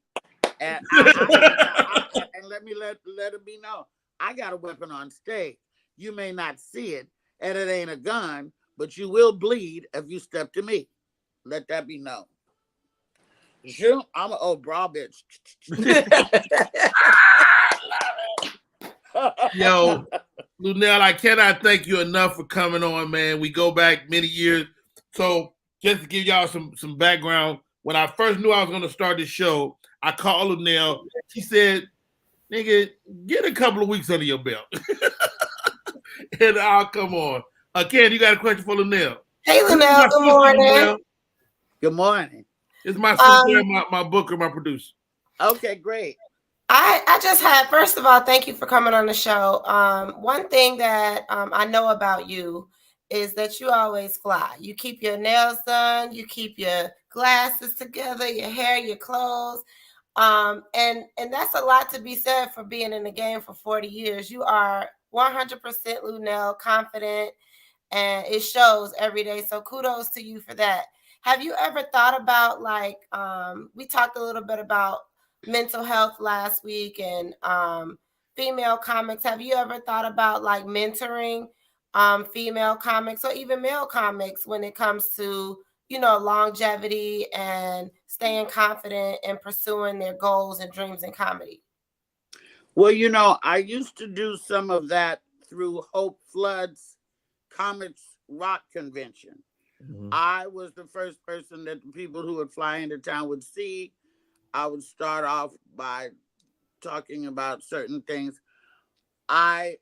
And and let it be known, I got a weapon on stage. You may not see it, and it ain't a gun, but you will bleed if you step to me. Let that be known. I'm an old bra bitch. Yo, Lunell, I cannot thank you enough for coming on, man. We go back many years. So just to give y'all some background, when I first knew I was going to start this show, I called Lunell. She said, nigga, get a couple of weeks under your belt. And I'll come on. Ken, you got a question for Lunell? Hey, Lunell, good morning. Good morning. It's my sister and my booker, my producer. Okay, great. I just had, first of all, thank you for coming on the show. One thing that I know about you is that you always fly. You keep your nails done, you keep your glasses together, your hair, your clothes. And that's a lot to be said for being in the game for 40 years. You are 100% Lunell, confident, and it shows every day. So kudos to you for that. Have you ever thought about, like, we talked a little bit about mental health last week and female comics. Have you ever thought about like mentoring female comics or even male comics when it comes to, you know, longevity and staying confident and pursuing their goals and dreams in comedy? Well, you know, I used to do some of that through Hope Flood's Comics Rock Convention. Mm-hmm. I was the first person that the people who would fly into town would see. I would start off by talking about certain things. I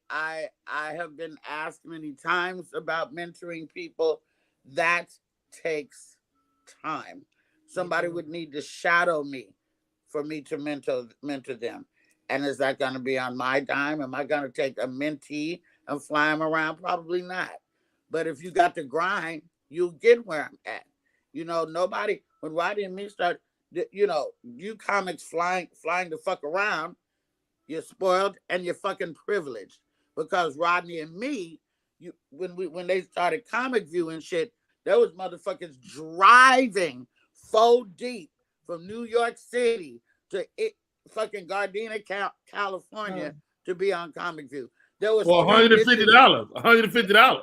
have been asked many times about mentoring people. That takes time. Somebody would need to shadow me for me to mentor them. And is that going to be on my dime? Am I going to take a mentee and fly him around? Probably not. But if you got to grind, you'll get where I'm at. You know, nobody, when Rodney and me started, you know, you comics flying the fuck around, you're spoiled and you're fucking privileged. Because Rodney and me, when they started Comic View and shit, there was motherfuckers driving 4 deep from New York City to fucking Gardena, California to be on Comic View. There was for $150. $150.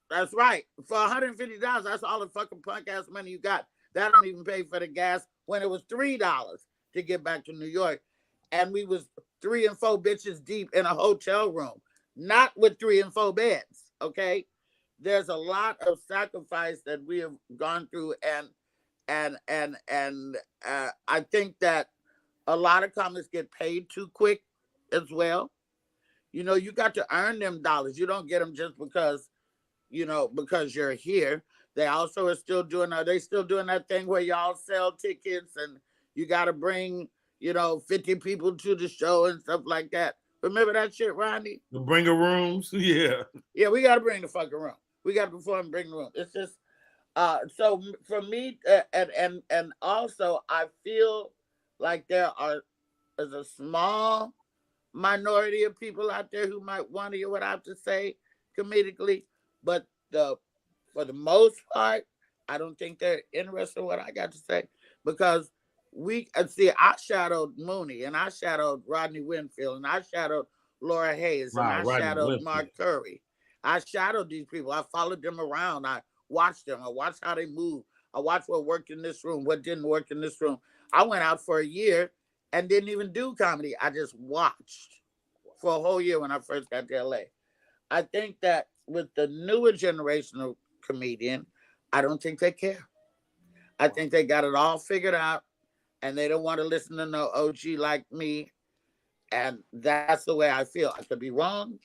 That's right. For $150, that's all the fucking punk ass money you got. That don't even pay for the gas when it was $3 to get back to New York. And we was 3 and 4 bitches deep in a hotel room, not with 3 and 4 beds. Okay. There's a lot of sacrifice that we have gone through. And I think that a lot of comics get paid too quick as well. You know, you got to earn them dollars. You don't get them just because, you know, because you're here. They also are still doing, that thing where y'all sell tickets and you got to bring, you know, 50 people to the show and stuff like that. Remember that shit, Rodney? The bringer rooms? Yeah. Yeah, we got to bring the fucking room. We got to perform and bring the room. It's just, so for me, and also I feel like there is a small minority of people out there who might want to hear what I have to say comedically, but for the most part, I don't think they're interested in what I got to say, because I shadowed Mooney, and I shadowed Rodney Winfield, and I shadowed Laura Hayes, and I shadowed Mark Curry. I shadowed these people. I followed them around. I watched them. I watched how they move. I watched what worked in this room, what didn't work in this room. I went out for a year and didn't even do comedy. I just watched for a whole year when I first got to LA. I think that with the newer generation of comedian, I don't think they care. I think they got it all figured out and they don't want to listen to no OG like me. And that's the way I feel. I could be wrong.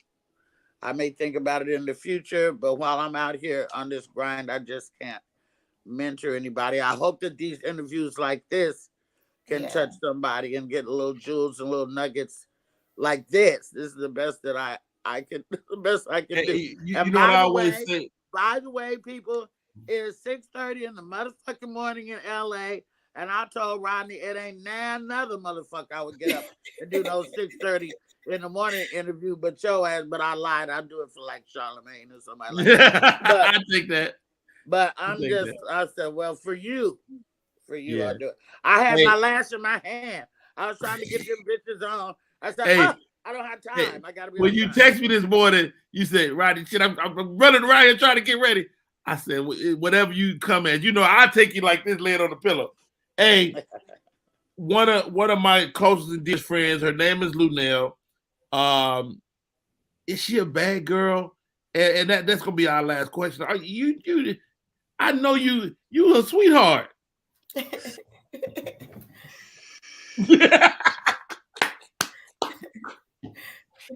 I may think about it in the future, but while I'm out here on this grind, I just can't mentor anybody. I hope that these interviews like this can touch somebody and get little jewels and little nuggets like this. This is the best that I can do. You know what I always say? By the way, people, it's 6:30 in the motherfucking morning in LA, and I told Rodney it ain't another motherfucker I would get up and do those 6:30 in the morning interview, but your ass, but I lied. I'd do it for like Charlamagne or somebody like that. But, I think that. But I said, well, for you, I'll do it. I had my lash in my hand. I was trying to get them bitches on. I said, I don't have time. I gotta be. When you text me this morning, you said, Rodney, shit, I'm running around here trying to get ready. I said, whatever you come at, you know, I'll take you like this, laying on the pillow. Hey, one of my closest and dearest friends, her name is Lunell. is she a bad girl? And that's gonna be our last question. Are you I know you a sweetheart.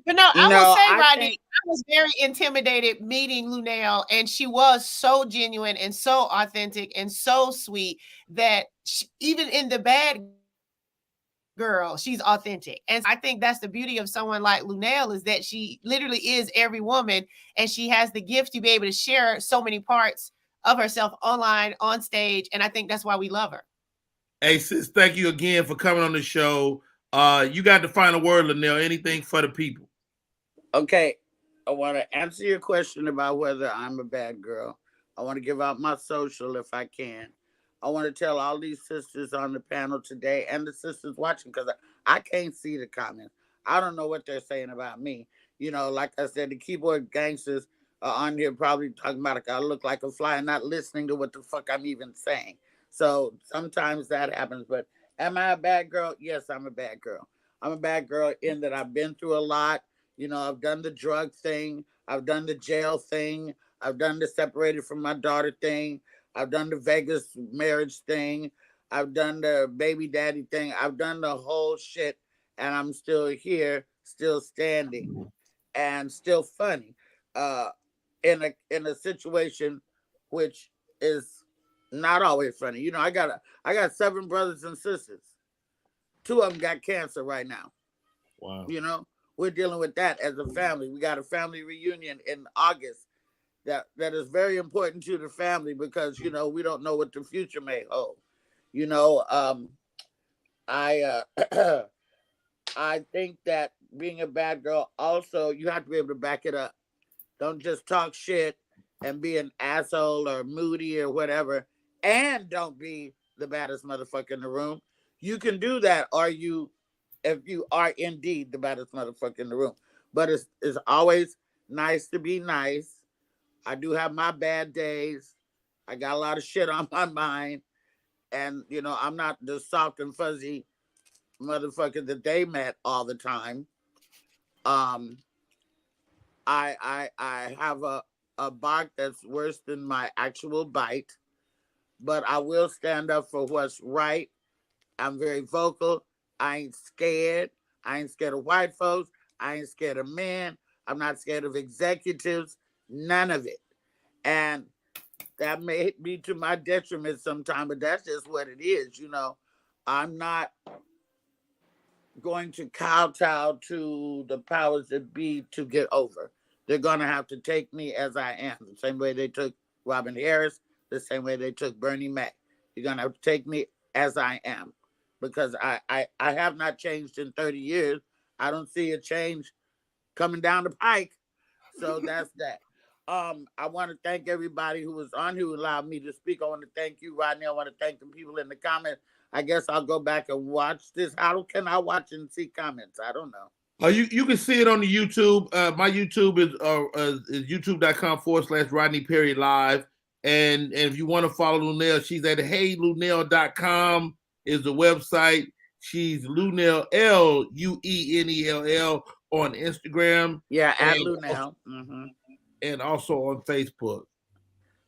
But no, I will say, Rodney, I was very intimidated meeting Luenell, and she was so genuine and so authentic and so sweet that even in the bad girl, she's authentic. And I think that's the beauty of someone like Luenell, is that she literally is every woman, and she has the gift to be able to share so many parts of herself online, on stage, and I think that's why we love her. Hey, sis, thank you again for coming on the show. You got the final word, Luenell. Anything for the people? Okay, I want to answer your question about whether I'm a bad girl. I want to give out my social if I can. I want to tell all these sisters on the panel today and the sisters watching, because I can't see the comments. I don't know what they're saying about me. You know, like I said, the keyboard gangsters are on here probably talking about I look like a fly and not listening to what the fuck I'm even saying. So sometimes that happens. But am I a bad girl? Yes, I'm a bad girl. I'm a bad girl in that I've been through a lot. You know, I've done the drug thing. I've done the jail thing. I've done the separated from my daughter thing. I've done the Vegas marriage thing. I've done the baby daddy thing. I've done the whole shit, and I'm still here, still standing, and still funny. In a situation which is not always funny. You know, I got 7 brothers and sisters. 2 of them got cancer right now. Wow. You know, we're dealing with that as a family. We got a family reunion in August that is very important to the family because, you know, we don't know what the future may hold. You know, I I think that being a bad girl, also, you have to be able to back it up. Don't just talk shit and be an asshole or moody or whatever, and don't be the baddest motherfucker in the room. You can do that, if you are indeed the baddest motherfucker in the room. But it's always nice to be nice. I do have my bad days. I got a lot of shit on my mind. And, you know, I'm not the soft and fuzzy motherfucker that they met all the time. I have a bark that's worse than my actual bite, but I will stand up for what's right. I'm very vocal. I ain't scared. I ain't scared of white folks. I ain't scared of men. I'm not scared of executives. None of it. And that may be to my detriment sometimes, but that's just what it is. You know, I'm not going to kowtow to the powers that be to get over. They're going to have to take me as I am, the same way they took Robin Harris, the same way they took Bernie Mac. You're going to have to take me as I am, because I have not changed in 30 years. I don't see a change coming down the pike. So that's that. I want to thank everybody who was on, who allowed me to speak. I want to thank you, Rodney. I want to thank the people in the comments. I guess I'll go back and watch this. How can I watch and see comments? I don't know. You can see it on the YouTube. My YouTube is youtube.com/Rodney Perry Live. And if you want to follow Luenell, she's at heyluenell.com is the website. She's Luenell, Luenell on Instagram. Yeah, at Luenell. And also on Facebook.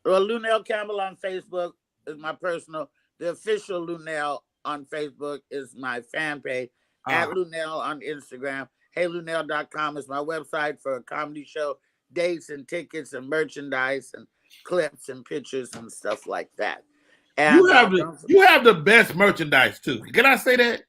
Well, Luenell Campbell on Facebook is my personal. The official Luenell on Facebook is my fan page. At Luenell on Instagram. HeyLuenell.com is my website for a comedy show, dates and tickets and merchandise and clips and pictures and stuff like that. And you have the best merchandise too. Can I say that?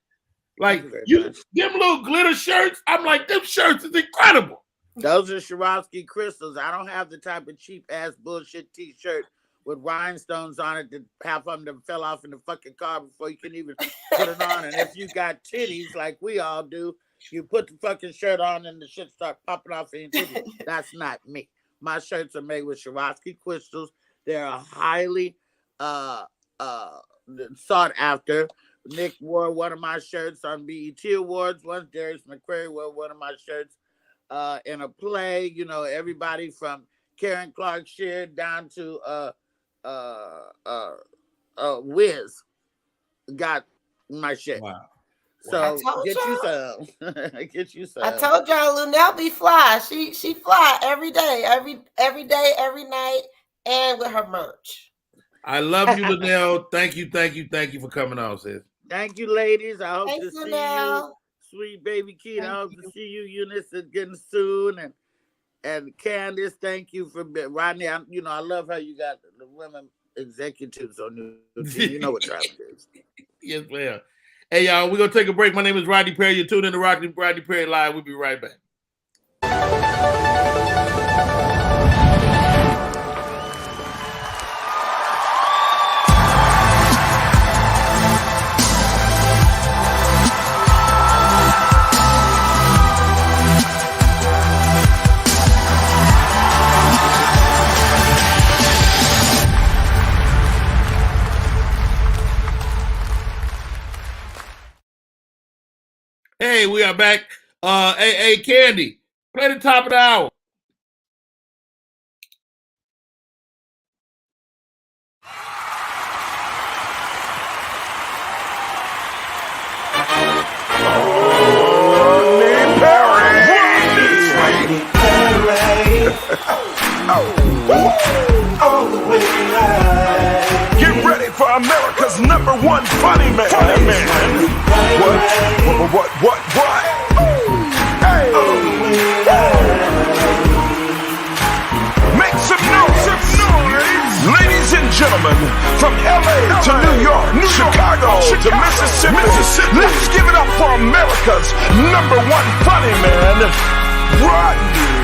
Like them little glitter shirts. I'm like, them shirts is incredible. Those are Swarovski crystals. I don't have the type of cheap ass bullshit t-shirt with rhinestones on it that half of them fell off in the fucking car before you can even put it on. And if you got titties like we all do, you put the fucking shirt on and the shit start popping off in your titties. That's not me. My shirts are made with Swarovski crystals. They're highly sought after. Nick wore one of my shirts on BET Awards once. Darius McQuarrie wore one of my shirts in a play. You know, everybody from Karen Clark Sheard down to Wiz got my shit. Wow. So get you some. Get you some. I told y'all Lunel be fly. She fly every day, every day, every night, and with her merch. I love you, Lunel. Thank you for coming on, sis. Thank you, ladies. I hope Thanks, to see Lunel. you, sweet baby Keita. I hope to see you, Eunice, again soon. And Candace, thank you for Rodney. I love how you got the women executives on your team. You know what time it is. Yes, ma'am. Hey, y'all, we're going to take a break. My name is Rodney Perry. You're tuned in to Rodney Perry Live. We'll be right back. Hey, we are back. Hey, Candy, play the top of the hour. Get ready for America's #1 funny man. What? Hey. Make some noise. Ladies and gentlemen, from LA to New York, Chicago to Mississippi, let's give it up for America's #1 funny man, Rodney.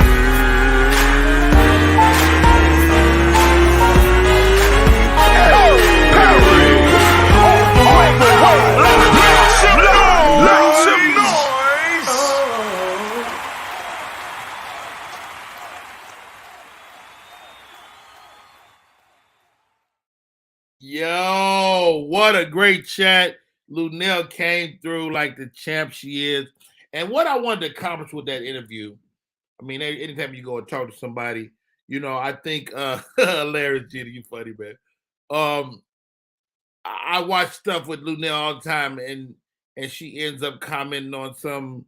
Yo, what a great chat. Lunel came through like the champ she is. And what I wanted to accomplish with that interview, I mean, anytime you go and talk to somebody, I think Larry Jeter, you funny, man. I watch stuff with Lunel all the time, and she ends up commenting on some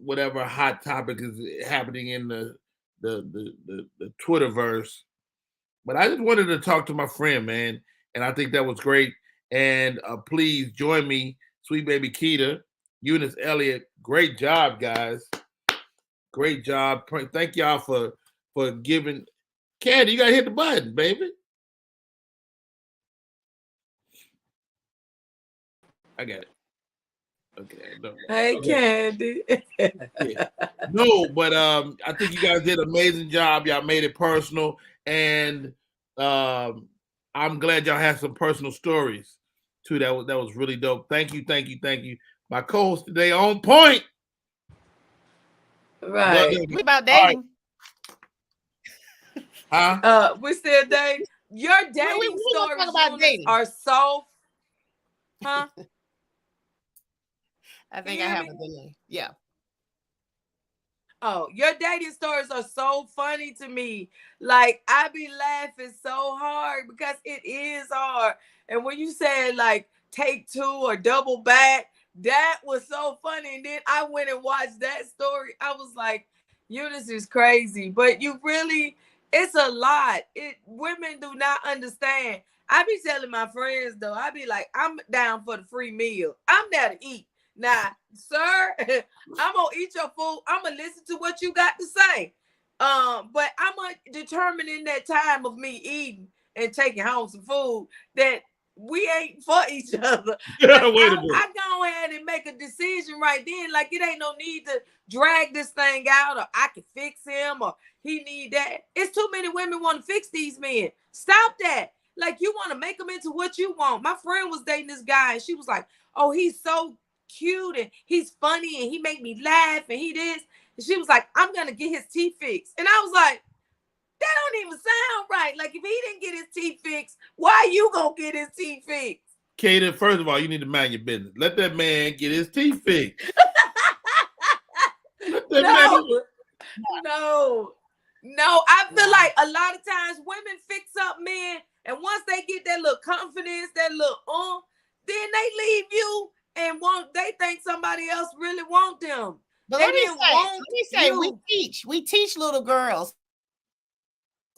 whatever hot topic is happening in the Twitterverse. But I just wanted to talk to my friend, man, and I think that was great. And please join me, sweet baby Keita, Eunice Elliott. Great job, guys. Great job. Thank y'all for giving. Candy, you gotta hit the button, baby. I got it. Okay. No. Hey, Candy. Yeah. No, but I think you guys did an amazing job. Y'all made it personal, and I'm glad y'all had some personal stories too. That was really dope. Thank you. My co-host today on point. Right. What about dating? Huh? We still dating. Your dating stories are so. Huh? I think I have a delay. Yeah. Oh, your dating stories are so funny to me. Like, I be laughing so hard because it is hard. And when you said like take two or double back, that was so funny. And then I went and watched that story. I was like, Eunice is crazy. But it's a lot. Women do not understand. I be telling my friends though, I be like, I'm down for the free meal. I'm there to eat. Now, sir, I'm gonna eat your food. I'm gonna listen to what you got to say. But I'm gonna determine in that time of me eating and taking home some food that we ain't for each other. I go ahead and make a decision right then. Like, it ain't no need to drag this thing out, or I can fix him, or he need that. It's too many women want to fix these men. Stop that. Like, you want to make them into what you want. My friend was dating this guy, and she was like, oh, he's so cute and he's funny and he make me laugh and he this. And she was like, I'm gonna get his teeth fixed. And I was like, that don't even sound right. Like, if he didn't get his teeth fixed, why you gonna get his teeth fixed? Kaden, first of all, you need to mind your business. Let that man get his teeth fixed. No. I feel like a lot of times women fix up men, and once they get that little confidence, that little then they leave you and they think somebody else really want them. But let me say, we teach little girls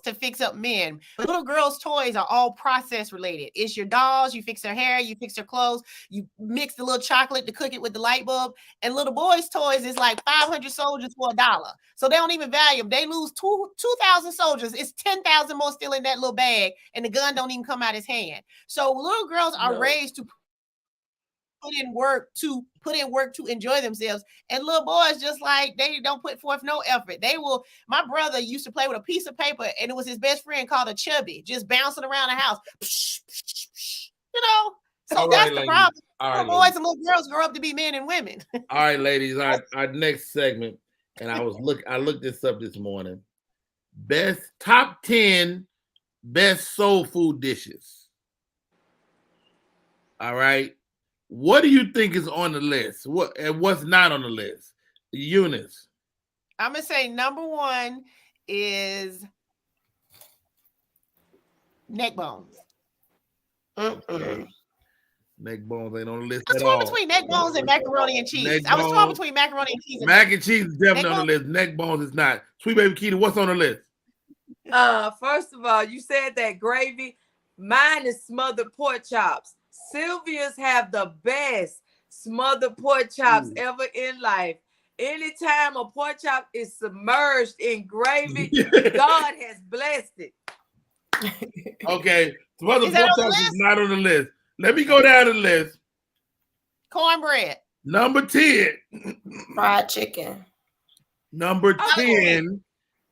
to fix up men. But little girls' toys are all process related. It's your dolls, you fix their hair, you fix their clothes, you mix the little chocolate to cook it with the light bulb. And little boys' toys is like 500 soldiers for $1. So they don't even value them. They lose 2,000 soldiers. It's 10,000 more still in that little bag, and the gun don't even come out his hand. So little girls are raised to put in work to enjoy themselves, and little boys just like they don't put forth no effort. My brother used to play with a piece of paper, and it was his best friend called a chubby, just bouncing around the house. You know, so that's the problem. Little boys and little girls grow up to be men and women. All right, ladies, our next segment, and I looked this up this morning. Top 10 best soul food dishes. All right. What do you think is on the list? What's not on the list? Eunice. I'm gonna say number 1 is neck bones. Neck bones ain't on the list at all. I was torn between neck bones and macaroni and cheese. I was torn between macaroni and cheese. Mac and cheese is definitely on the list. Neck bones is not. Sweet baby Keita, what's on the list? First of all, you said that gravy. Mine is smothered pork chops. Sylvia's have the best smothered pork chops ever in life. Anytime a pork chop is submerged in gravy, God has blessed it. Okay, smothered pork chops is not on the list. Let me go down the list. Cornbread. Number 10. Fried chicken. Number 10.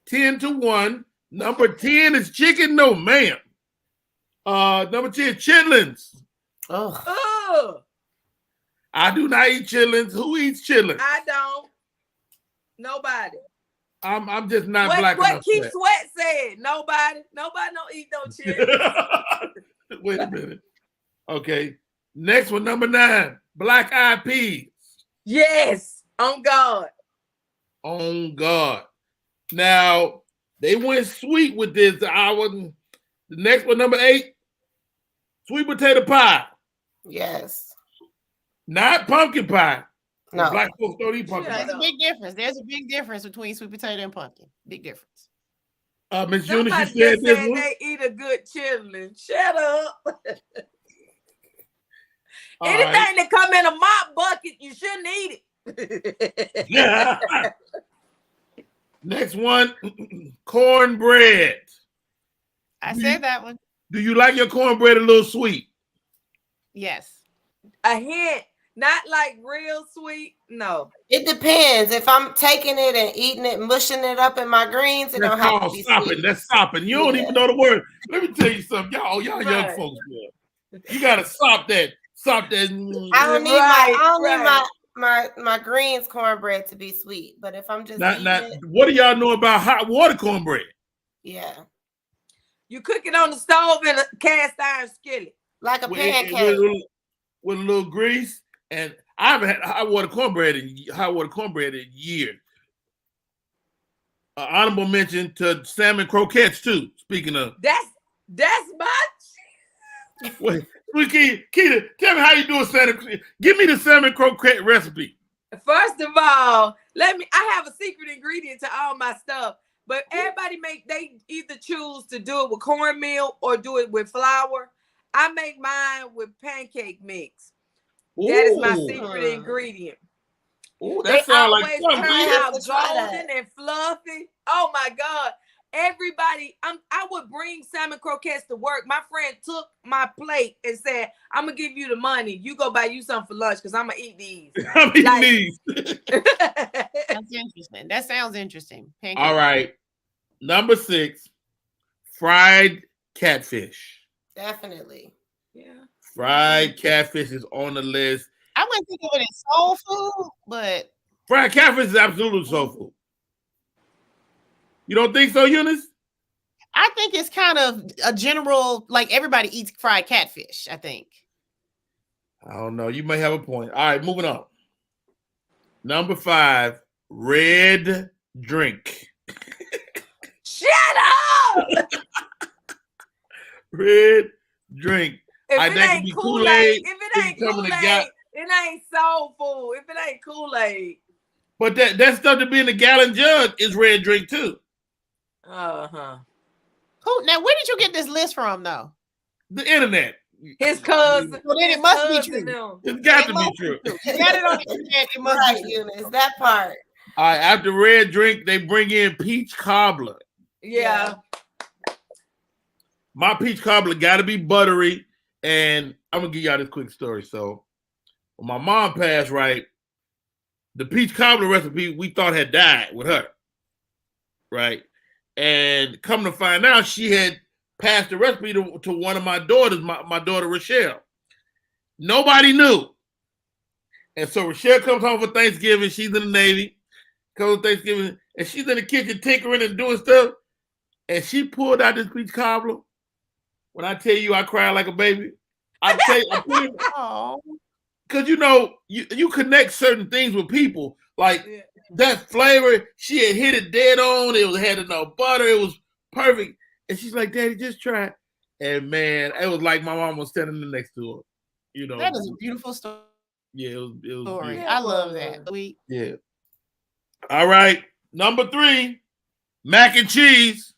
10 to 1. Number 10 is chicken. No, ma'am. Number 10, chitlins. Oh. I do not eat chitlins. Who eats chitlins? I don't. Nobody. I'm just not black enough. What Keith Sweat said. Nobody don't eat no chitlins. Wait a minute. Okay. Next one, number 9. Black eyed peas. Yes. On God. On God. Now, they went sweet with this. The next one, number 8. Sweet potato pie. Yes. Not pumpkin pie. No. Black folks don't eat pumpkin pie. There's a big difference. There's a big difference between sweet potato and pumpkin. Big difference. Miss Eunice, you said this one? They eat a good chitlin. Shut up. Anything that come in a mop bucket, you shouldn't eat it. Yeah. Next one, cornbread. I said that one. Do you like your cornbread a little sweet? Yes. A hint, not like real sweet. No. It depends. If I'm taking it and eating it, mushing it up in my greens, it don't have to be sweet. That's sopping. You don't even know the word. Let me tell you something. Y'all young folks, man. You gotta sop that. Sop that. I don't need my greens cornbread to be sweet. But if I'm just what do y'all know about hot water cornbread? Yeah. You cook it on the stove in a cast iron skillet. Like a pancake. With a little grease. And I haven't had hot water cornbread in years. Honorable mention to salmon croquettes too. Speaking of, that's much. Wait, Keita, tell me how you do a salmon. Give me the salmon croquette recipe. First of all, I have a secret ingredient to all my stuff. But everybody they either choose to do it with cornmeal or do it with flour. I make mine with pancake mix. Ooh. That is my secret ingredient. Ooh, that sounds like something. Turn out golden and fluffy. Oh my God. Everybody, I would bring salmon croquettes to work. My friend took my plate and said, I'm going to give you the money. You go buy you something for lunch because I'm going to eat these. I'm eating these. That's interesting. That sounds interesting. Pancake. All right. Number 6, fried catfish. Definitely. Yeah. Fried catfish is on the list. I wouldn't think of it as soul food, but fried catfish is absolute soul food. You don't think so, Eunice? I think it's kind of a general, like everybody eats fried catfish, I think. I don't know. You may have a point. All right, moving on. Number 5, red drink. Shut up! Red drink. If it ain't Kool-Aid, it ain't soul food, if it ain't Kool-Aid. But that stuff to be in the gallon jug is red drink too. Uh-huh. Now, where did you get this list from, though? The internet. His cousin. Well, then it must be true. It's got to be true. You got it on the internet. It must be true. Eunice, that part. All right, after red drink, they bring in peach cobbler. Yeah. My peach cobbler got to be buttery. And I'm going to give y'all this quick story. So, when my mom passed, right, the peach cobbler recipe we thought had died with her. Right? And come to find out, she had passed the recipe to one of my daughters, my daughter Rochelle. Nobody knew. And so Rochelle comes home for Thanksgiving. She's in the Navy. Comes for Thanksgiving. And she's in the kitchen tinkering and doing stuff. And she pulled out this peach cobbler. When I tell you I cried like a baby, I tell you, because you connect certain things with people. Like that flavor, she had hit it dead on. It had enough butter. It was perfect. And she's like, Daddy, just try it. And man, it was like my mom was standing next to her. You know, that is a beautiful story. Yeah, it was story. Beautiful. I love that. Sweet. Yeah. All right. Number 3, mac and cheese.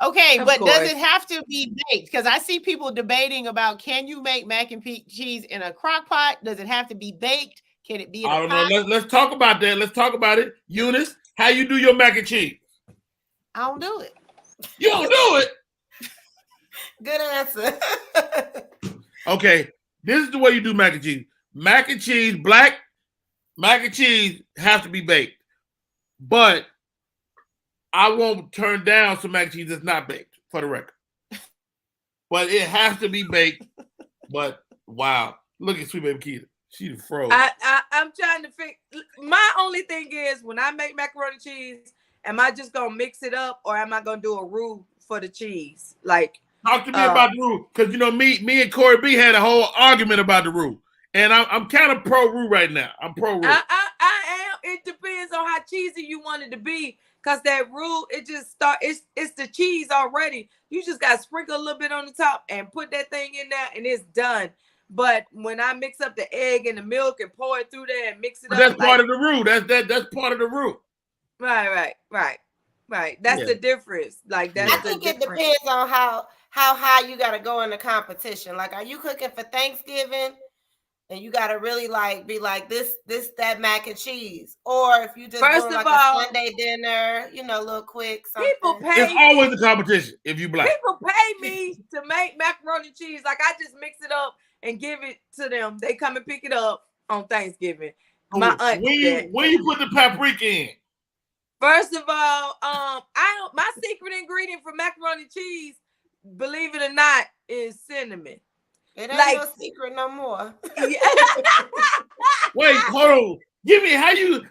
Okay, Of but course. does it have to be baked? Because I see people debating about, can you make mac and cheese in a crock pot? Does it have to be baked? Can it be in I a don't pot? know. Let's talk about that. Let's talk about it. Eunice, how you do your mac and cheese? I don't do it. You don't do it? Good answer. Okay, this is the way you do mac and cheese. Mac and cheese, black mac and cheese has to be baked. But I won't turn down some mac and cheese that's not baked, for the record. But it has to be baked. But wow, look at Sweet Baby Keita. She froze. I'm trying to figure. My only thing is, when I make macaroni and cheese, am I just gonna mix it up, or am I gonna do a roux for the cheese? Like, talk to me about the roux, because me and Corey B had a whole argument about the roux, and I'm kind of pro roux right now. I'm pro roux. I am. It depends on how cheesy you want it to be. Cause that roux, it just it's the cheese already. You just gotta sprinkle a little bit on the top and put that thing in there, and it's done. But when I mix up the egg and the milk and pour it through there and mix it up, that's part of the roux. That's part of the roux. Right. That's the difference. Like that's I think it depends on how high you gotta go in the competition. Like, are you cooking for Thanksgiving? And you gotta really be like that mac and cheese, or if you just doing like a Sunday dinner, a little quick something. People pay. It's always a competition if you black. People pay me to make macaroni and cheese. Like, I just mix it up and give it to them. They come and pick it up on Thanksgiving. My aunt. When you put the paprika in? First of all, my secret ingredient for macaroni and cheese, believe it or not, is cinnamon. It ain't no secret no more. Wait, hold on. Give me how you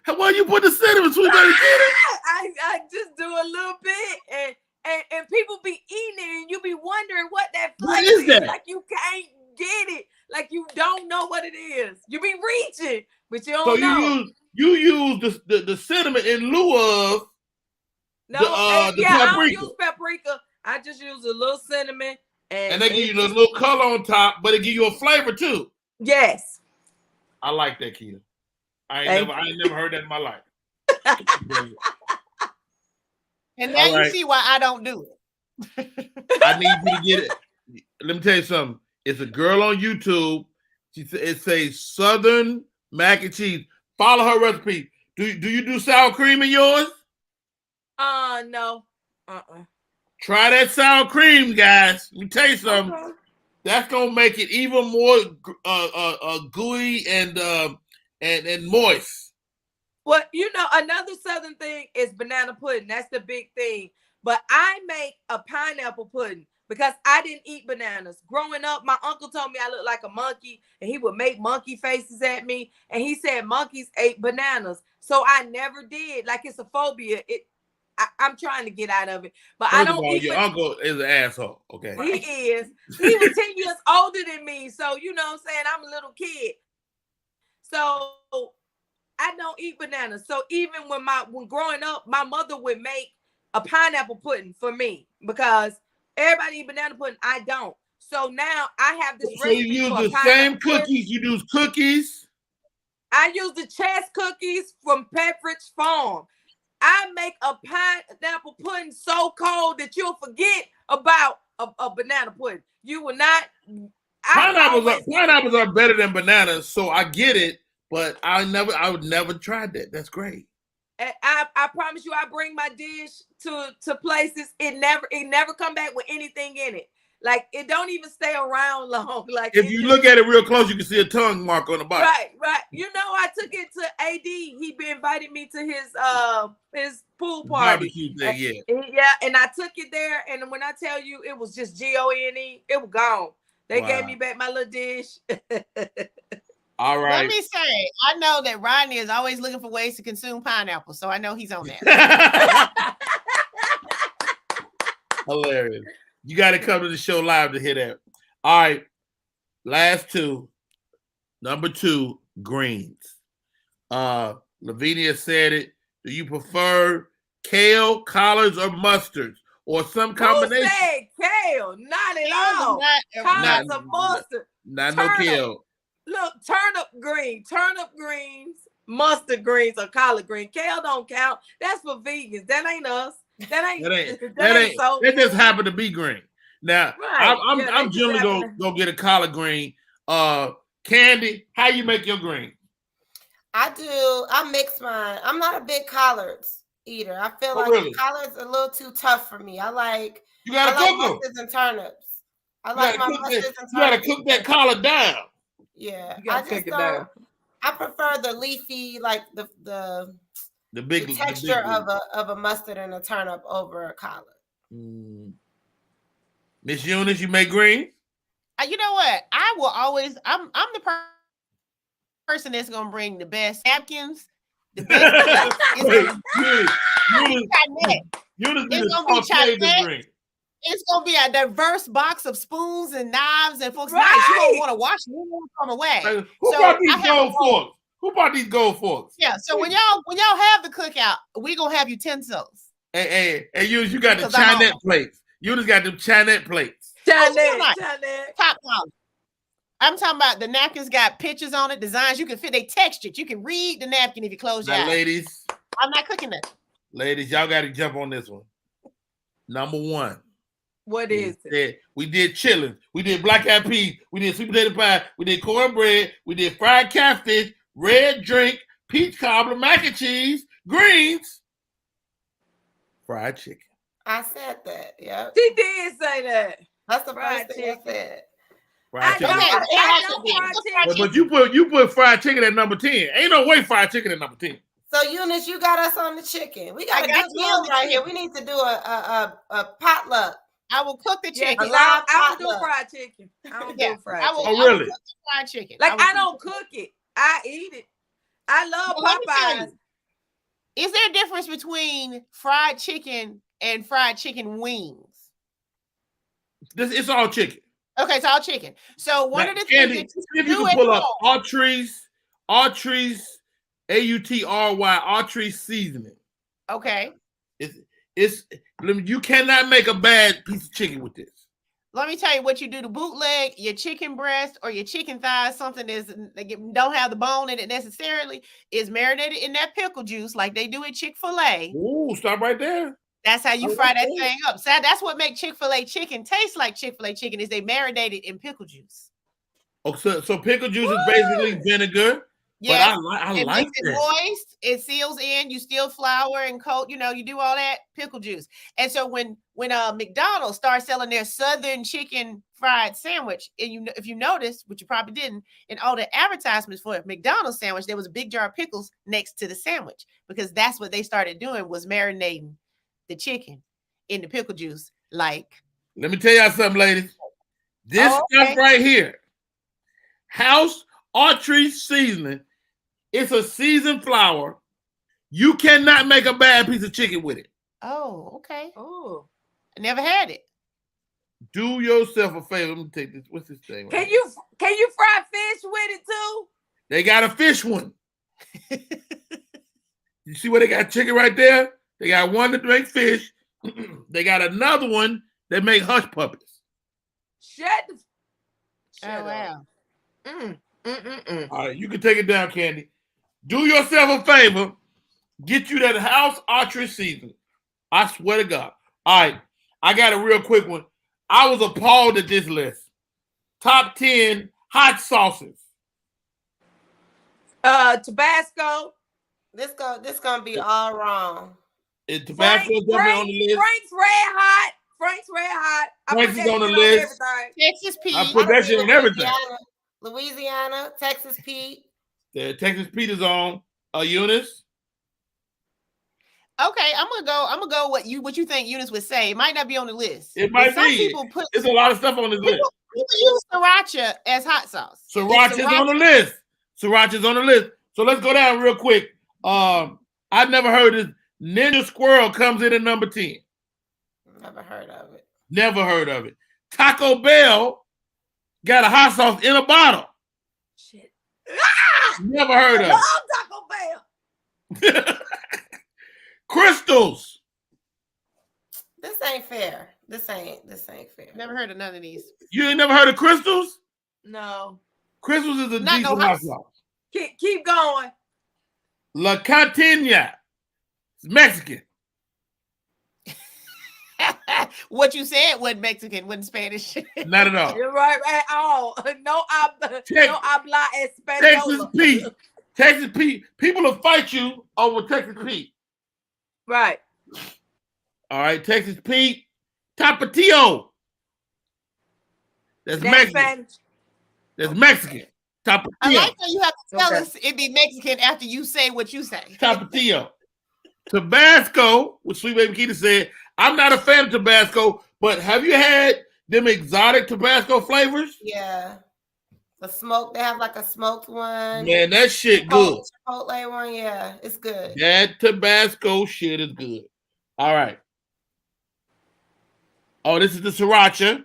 put the cinnamon, Sweet Baby Keita? I just do a little bit, and people be eating it, and you be wondering what that flavor is. That? Like, you can't get it. Like, you don't know what it is. You be reaching, but you don't know. You use the cinnamon in lieu of the paprika. I don't use paprika. I just use a little cinnamon. And they give you a little color on top, but it give you a flavor too. Yes. I like that, Keita. I ain't never heard that in my life. And now you see why I don't do it. I need you to get it. Let me tell you something. It's a girl on YouTube. It says Southern mac and cheese. Follow her recipe. Do you do sour cream in yours? No. Try that sour cream, guys. Let me tell you something. Okay. That's gonna make it even more gooey and moist. Well, another Southern thing is banana pudding. That's the big thing. But I make a pineapple pudding because I didn't eat bananas. Growing up, my uncle told me I looked like a monkey, and he would make monkey faces at me. And he said monkeys ate bananas. So I never did. Like, it's a phobia. I'm trying to get out of it, but I don't. Your uncle is an asshole. Okay, he is. He was 10 years older than me, so you know what I'm saying. I'm a little kid, so I don't eat bananas. So even when growing up, my mother would make a pineapple pudding for me because everybody eat banana pudding. I don't. So now I have this So you recipe use for the same cookies. You use cookies. I use the chess cookies from Pepperidge Farm. I make a pineapple pudding so cold that you'll forget about a banana pudding. You will not. Pineapples are better than bananas, so I get it. But I would never try that. That's great. I promise you, I bring my dish to places. It never come back with anything in it. Like it don't even stay around long. Like if you look at it real close, you can see a tongue mark on the bottom. Right. You know, I took it to AD. He invited me to his pool party. Barbecue thing, yeah. Yeah, and I took it there, and when I tell you it was just GONE, it was gone. They gave me back my little dish. All right. Let me say, I know that Rodney is always looking for ways to consume pineapple, so I know he's on that. Hilarious. You got to come to the show live to hear that. All right. Last two. Number 2, greens. Lavinia said it. Do you prefer kale, collards, or mustards? Or some combination? Who said kale? Not at all. Collards or mustard. Not no kale. Look, turnip greens, mustard greens, or collard green. Kale don't count. That's for vegans. That ain't us. That just happened to be green. Now, right. I'm generally gonna get a collard green. Candy, how you make your green? I mix mine. I'm not a big collards eater. I feel like collards are a little too tough for me. I like mustards and turnips. I like my mustards and turnips. You gotta cook that collard down. Yeah, I just don't. I prefer the leafy, like the texture of a mustard and a turnip over a collard. Miss Eunice, you make green? You know what? I will always. I'm the person that's gonna bring the best napkins. The best. It's gonna be Chinese. It's gonna be a diverse box of spoons and knives and folks. Nice. You don't want to wash them. You want to come away. Who brought these gold forks? Who brought these gold forks? Yeah. So when y'all have the cookout, we gonna have utensils. Hey, you got the Chinette plates. You just got them Chinette plates. Chinette. Top quality. I'm talking about the napkins got pictures on it, designs. You can fit. They textured. You can read the napkin if you close your eyes. Ladies. I'm not cooking that. Ladies, y'all got to jump on this one. Number 1. What is it? We did chillin'. We did black-eyed peas. We did sweet potato pie. We did cornbread. We did fried catfish, red drink, peach cobbler, mac and cheese, greens, fried chicken. I said that. Yeah. She did say that. That's the first thing I said. Fried chicken. But you put fried chicken at number 10. Ain't no way fried chicken at number 10. So Eunice, you got us on the chicken. We got a good meal right here. We need to do a potluck. I will cook the chicken. I will do fried chicken. I will do fried chicken. Oh, really? I will cook the fried chicken. Like I don't cook it. I eat it. I love Popeyes. Is there a difference between fried chicken and fried chicken wings? It's all chicken. Okay, it's all chicken. So one of the things that if you can pull up Autry's Autry seasoning. Okay. It's you cannot make a bad piece of chicken with this. Let me tell you what you do to bootleg your chicken breast or your chicken thighs, something that don't have the bone in it necessarily, is marinated in that pickle juice like they do at Chick-fil-A. Ooh, stop right there. That's how you fry that thing up. So that's what makes Chick-fil-A chicken taste like Chick-fil-A chicken is they marinated in pickle juice. Oh, so pickle juice is basically vinegar. Yeah, I like it moist. It seals in. You still flour and coat. You do all that pickle juice. And so when McDonald's starts selling their Southern chicken fried sandwich, and if you noticed, which you probably didn't, in all the advertisements for a McDonald's sandwich, there was a big jar of pickles next to the sandwich because that's what they started doing was marinating the chicken in the pickle juice. Like, let me tell y'all something, ladies. This stuff right here, House Autry seasoning. It's a seasoned flour. You cannot make a bad piece of chicken with it. Oh, okay. Oh, I never had it. Do yourself a favor. Let me take this. What's this thing? Can you fry fish with it too? They got a fish one. You see where they got chicken right there? They got one that make fish. They got another one that make hush puppies. Shut Oh, wow. All right, you can take it down, Candy. Do yourself a favor. Get you that house archery season. I swear to God. All right, I got a real quick one. I was appalled at this list. Top 10 hot sauces. Tabasco. This gonna be all wrong. Tabasco is definitely on the list. Frank's Red Hot. Frank's Red Hot. Frank's is on the list. Texas Pete. I put that shit on everything. Louisiana, Texas Pete. The Texas Pete is on. Eunice. Okay, I'm gonna go what you think Eunice would say. It might not be on the list. It might be. People put it's a lot of stuff on this list. People use sriracha as hot sauce. Sriracha's on the list. Sriracha's on the list. So let's go down real quick. I've never heard this. Ninja Squirrel comes in at number 10. Never heard of it. Never heard of it. Taco Bell got a hot sauce in a bottle. Shit. Never heard of it. Taco Bell. Crystals. This ain't fair. This ain't fair. Never heard of none of these. You ain't never heard of Crystals? No. Crystals is a decent hot sauce. Keep going. La Catena. It's Mexican. What you said wasn't Mexican, wasn't Spanish. Not at all. You're right at all. No habla español. Texas Pete. People will fight you over Texas Pete. Right. All right, Texas Pete. Tapatio. That's Mexican. Spanish. That's Mexican. Tapatio. I like how you have to tell us it be Mexican after you say what you say. Tapatio. Tabasco, which Sweet Baby Keita said, I'm not a fan of Tabasco, but have you had them exotic Tabasco flavors? Yeah. The smoke, they have like a smoked one. Man, that shit good. Chipotle one, yeah, it's good. That Tabasco shit is good. All right. Oh, this is the sriracha.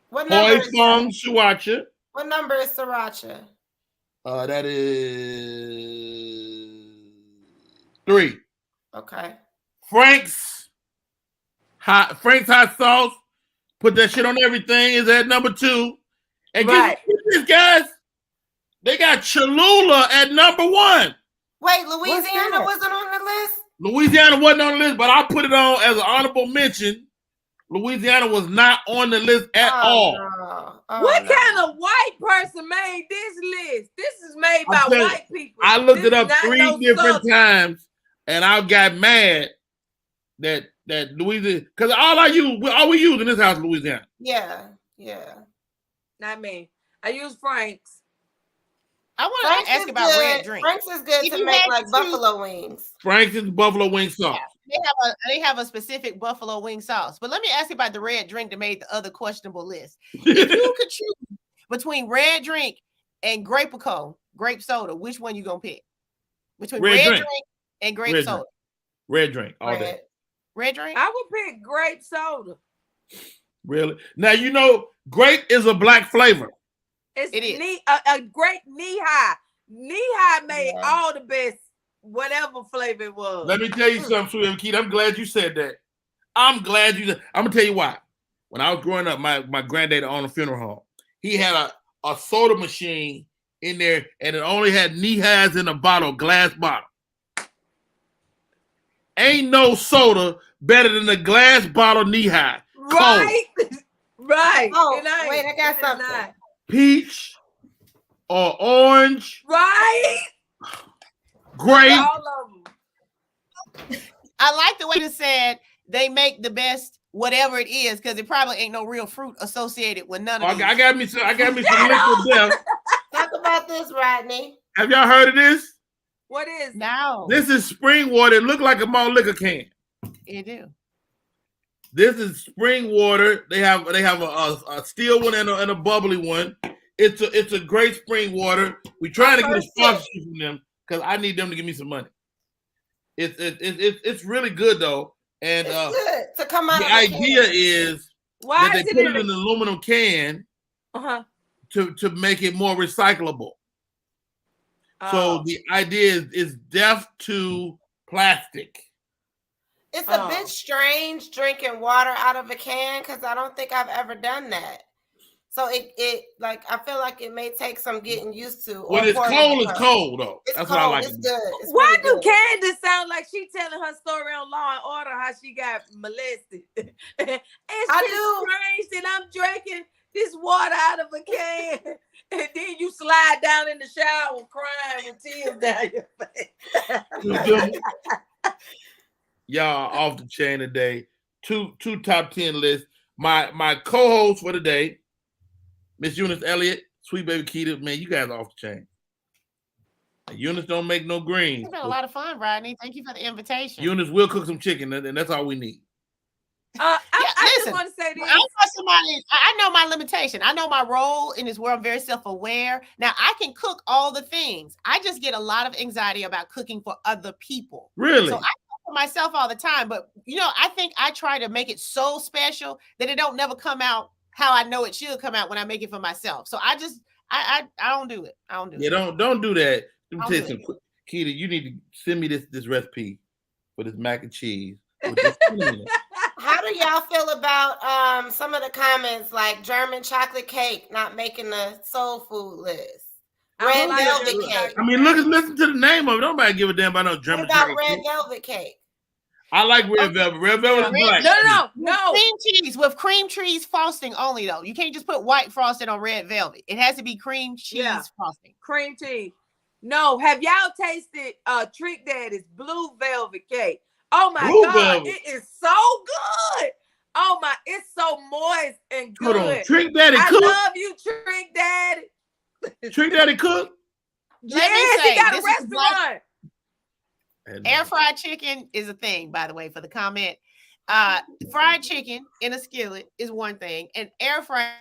What number is sriracha. What number is sriracha? That is 3. Okay. Frank's hot sauce. Put that shit on everything. Is at number 2. And get this, guys. They got Cholula at number 1. Wait, Louisiana wasn't on the list? Louisiana wasn't on the list, but I put it on as an honorable mention. Louisiana was not on the list at all. No. What kind of white person made this list? This is made by white people. I looked it up 3 different times, and I got mad that Louisiana, because all we use in this house is Louisiana. Yeah. Not me. I use Frank's. I want to ask about red drink. Frank's is good to make like buffalo wings. Frank's is buffalo wing sauce. Yeah, they have a specific buffalo wing sauce. But let me ask you about the red drink that made the other questionable list. If you could choose between red drink and grape soda, which one you gonna pick? Between red drink and grape soda. Red drink all day. Red drink? I would pick grape soda. Really? Now you know grape is a black flavor. It is a great knee-high. Knee-high made all the best, whatever flavor it was. Let me tell you something, Sweet Keith. I'm glad you said that. I'm gonna tell you why. When I was growing up, my granddad owned a funeral home. He had a soda machine in there, and it only had knee-highs in a bottle, glass bottle. Ain't no soda better than a glass bottle knee-high. Right. Right. Oh, wait, I got something. Peach or orange. Right. Grape. All of them. I like the way you said they make the best whatever it is, because it probably ain't no real fruit associated with none of these. I got me some liquid death. Talk about this, Rodney. Have y'all heard of this? What is no? This is spring water. It look like a malt liquor can. It do. This is spring water. They have a steel one and a bubbly one. It's a great spring water. We trying to get a sponsorship from them because I need them to give me some money. It's really good though, and it's good to come out. The idea is that they put it in an aluminum can to make it more recyclable. So the idea is deaf to plastic. It's a bit strange drinking water out of a can because I don't think I've ever done that. So it like I feel like it may take some getting used to. When it's cold though. It's That's cold. what I like. It's good. It's Why really do good. Candace sound like she telling her story on Law and Order how she got molested? It's strange that I'm drinking this water out of a can, and then you slide down in the shower crying with tears down your face. Y'all off the chain today. Two top 10 lists. My co-host for the day, Miss Eunice Elliott, Sweet Baby Keita. Man, you guys are off the chain. Eunice don't make no greens. It's been a lot of fun, Rodney. Thank you for the invitation. Eunice will cook some chicken, and that's all we need. I just want to say this. I know my limitation. I know my role in this world. I'm very self-aware. Now, I can cook all the things. I just get a lot of anxiety about cooking for other people. Really? So I cook for myself all the time. But, I think I try to make it so special that it don't never come out how I know it should come out when I make it for myself. So I don't do it. I don't do it. Yeah, don't do that. Let me tell you something. Keita, you need to send me this recipe for this mac and cheese. How do y'all feel about some of the comments like German chocolate cake not making the soul food list? Red velvet cake. I mean, listen to the name of it. Nobody give a damn about no German chocolate cake. What about red velvet cake? I like red velvet. Red velvet is black. No. Cream cheese with cream cheese frosting only, though. You can't just put white frosting on red velvet. It has to be cream cheese frosting. Cream cheese. No, have y'all tasted Trick Daddy's blue velvet cake? Oh my God, it is so good. Oh my, it's so moist and good. Hold on. Trick Daddy cook? I love you, Trick Daddy. Trick Daddy cook? Yes, he got a restaurant. Air fried chicken is a thing, by the way, for the comment. Fried chicken in a skillet is one thing, and air fried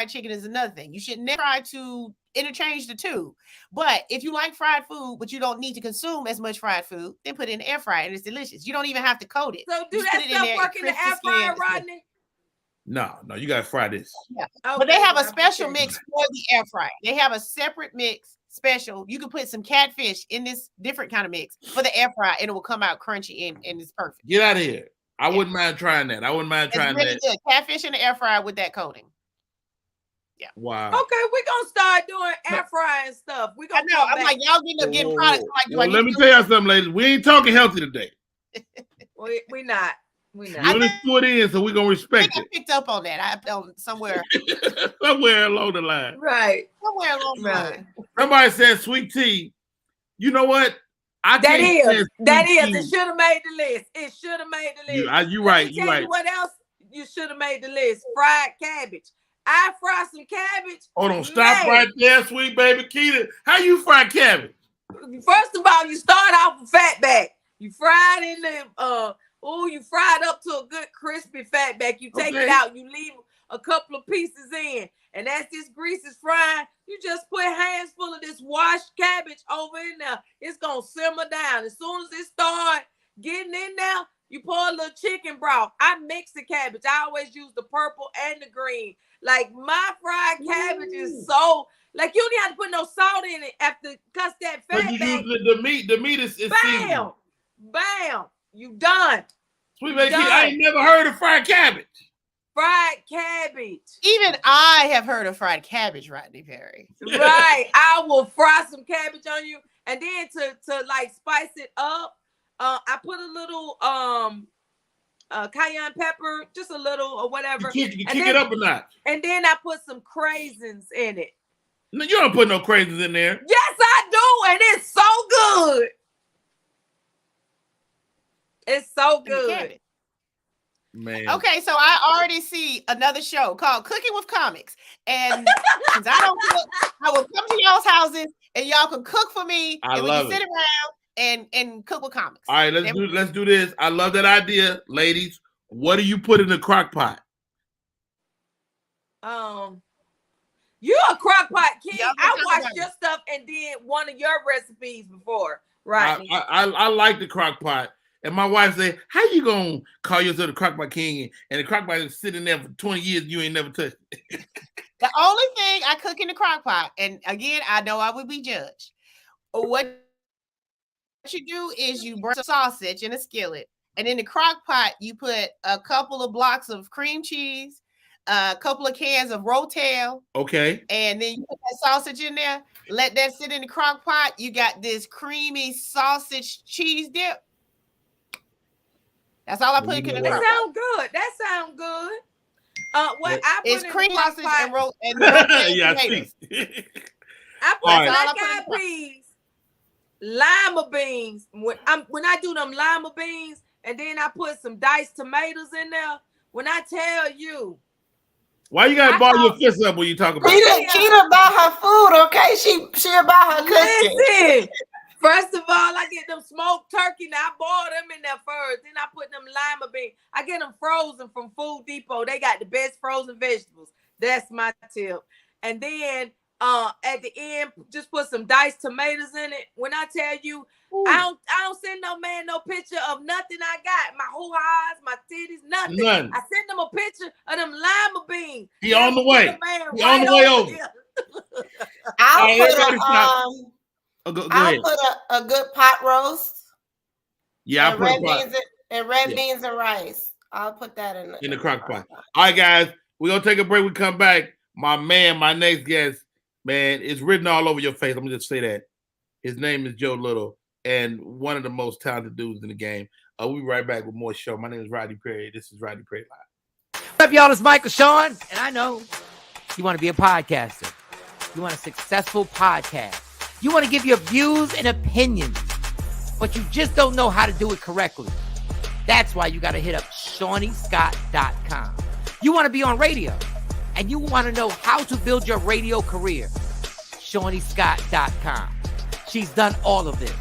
chicken is another thing. You should never try to interchange the two. But if you like fried food, but you don't need to consume as much fried food, then put it in the air fryer and it's delicious. You don't even have to coat it. So do that stuff work in the air fryer, Rodney? No, you gotta fry this. Yeah. Okay, but they have a special mix for the air fryer. They have a separate mix special. You can put some catfish in this different kind of mix for the air fryer and it will come out crunchy and it's perfect. Get out of here. I wouldn't mind trying that. It's really good. Catfish in the air fryer with that coating. Yeah. Wow. Okay, we're gonna start doing air frying stuff. We're gonna I'm like, y'all getting products. Let me tell y'all something, ladies. We ain't talking healthy today. we not. You just put in, so we're gonna respect it. I picked up on that. I felt somewhere. Somewhere along the line. Right. Somewhere along the line. Somebody said sweet tea. You know what? That is. It should have made the list. It should have made the list. You right. You right. What else you should have made the list? Fried cabbage. I fry some cabbage. Hold on, stop right there, Sweet Baby Keita. How you fry cabbage? First of all, you start off with fat back. You fry it in the you fry it up to a good crispy fat back. You take it out, you leave a couple of pieces in. And as this grease is frying, you just put hands full of this washed cabbage over in there. It's gonna simmer down. As soon as it starts getting in there, you pour a little chicken broth. I mix the cabbage. I always use the purple and the green. Like my fried cabbage is so like you don't have to put no salt in it after cuss that fat but you back. Use the meat is bam, bam, you done. Sweet Baby Keita, I ain't never heard of fried cabbage. Fried cabbage. Even I have heard of fried cabbage, Rodney Perry. Right. I will fry some cabbage on you, and then to like spice it up, I put a little cayenne pepper, just a little or whatever. You kick it up a notch. And then I put some craisins in it. No, you don't put no craisins in there. Yes, I do, and it's so good. It's so good. Man. Okay, so I already see another show called Cooking with Comics. And since I don't cook, I will come to y'all's houses and y'all can cook for me. And we can sit around and cook with comics. All right, let's do this. I love that idea, ladies. What do you put in the crock pot? You're a crock pot king. I watched your stuff and did one of your recipes before, right? I like the crock pot. And my wife said, how you gonna call yourself the crock pot king? And the crock pot is sitting there for 20 years, you ain't never touched it. The only thing I cook in the crock pot, and again, I know I would be judged. What you do is you burn some sausage in a skillet, And in the crock pot, you put a couple of blocks of cream cheese, a couple of cans of Rotel. Okay. And then you put that sausage in there. Let that sit in the crock pot. You got this creamy sausage cheese dip. That's all I put in the crock pot. That sounds good. That sounds good. What I put it's in cream the crock sausage pot, and rotel yeah, tomatoes. I put black eyed peas, lima beans. When I do them lima beans, and then I put some diced tomatoes in there. When I tell you, why you gotta ball your fist up when you talk about Keita about her food, okay? She about her cooking. Listen, first of all, I get them smoked turkey. Now I boil them in there first. Then I put them lima beans. I get them frozen from Food Depot. They got the best frozen vegetables. That's my tip. And then at the end, just put some diced tomatoes in it. When I tell you, I don't send no man no picture of nothing I got. My hoo-ha's, my titties, nothing. None. I send them a picture of them lima beans. He on the way. He on the way over. I'll put a good pot roast. Yeah, and red beans and rice. I'll put that in the crock pot. All right, guys, we're gonna take a break. We come back. My next guest, man, it's written all over your face. I'm gonna just say that. His name is Joe Little, and one of the most talented dudes in the game. We'll be right back with more show. My name is Rodney Perry. This is Rodney Perry Live. What's up, y'all? It's Michael Sean, and I know you want to be a podcaster. You want a successful podcast. You want to give your views and opinions, but you just don't know how to do it correctly. That's why you got to hit up ShawneeScott.com. You want to be on radio, and you want to know how to build your radio career. ShawneeScott.com. She's done all of this.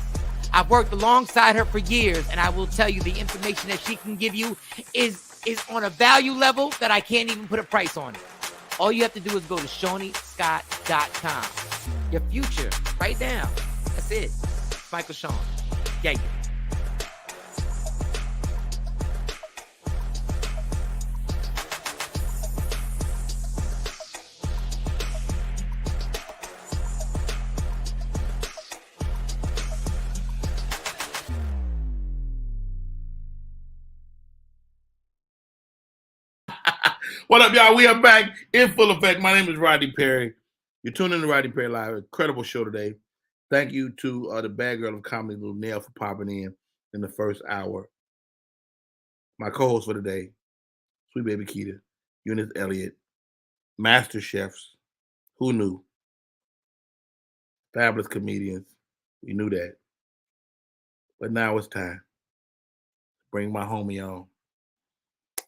I've worked alongside her for years, and I will tell you the information that she can give you is on a value level that I can't even put a price on it. All you have to do is go to ShawneeScott.com. Your future, right now. That's it. Michael Sean. Yeah. What up, y'all? We are back in full effect. My name is Rodney Perry. You're tuning in to Rodney Perry Live. Incredible show today. Thank you to the bad girl of comedy, Little Nail, for popping in the first hour. My co-host for today, Sweet Baby Keita, Eunice Elliott, Master Chefs. Who knew? Fabulous comedians. We knew that. But now it's time. Bring my homie on.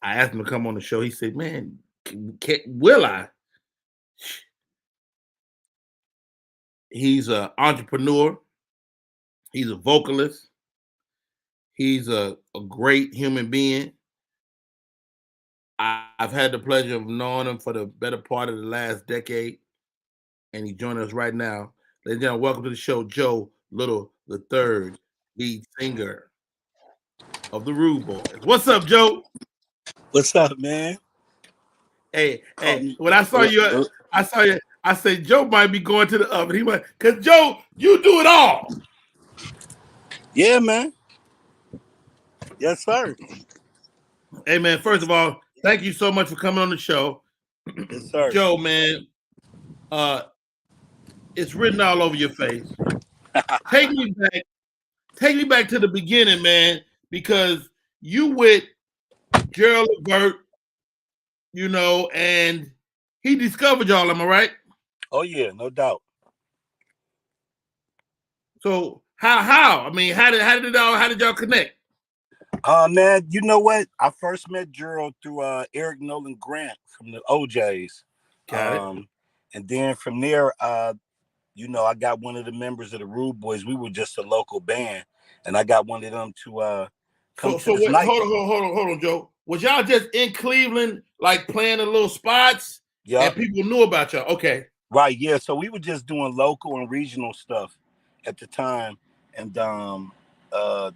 I asked him to come on the show. He said, man, will I? He's an entrepreneur. He's a vocalist. He's a great human being. I've had the pleasure of knowing him for the better part of the last decade, and he's joining us right now. Ladies and gentlemen, welcome to the show, Joe Little III, lead singer of the Rude Boys. What's up, Joe? What's up, man? Hey, when I saw you, I said, Joe might be going to the oven. He might, because Joe, you do it all. Yeah, man. Yes, sir. Hey, man, first of all, thank you so much for coming on the show. Yes, sir. Joe, man, it's written all over your face. Take me back to the beginning, man, because you with Gerald Levert, you know, and he discovered y'all, am I right? Oh, yeah, no doubt. So how? I mean, how did y'all connect? Man, you know what? I first met Gerald through Eric Nolan Grant from the OJs. Got it. And then from there, you know, I got one of the members of the Rude Boys. We were just a local band, and I got one of them to come to this night. Hold on, Joe. Was y'all just in Cleveland, like playing the little spots? Yeah. And people knew about y'all. Okay. Right, yeah. So we were just doing local and regional stuff at the time. And I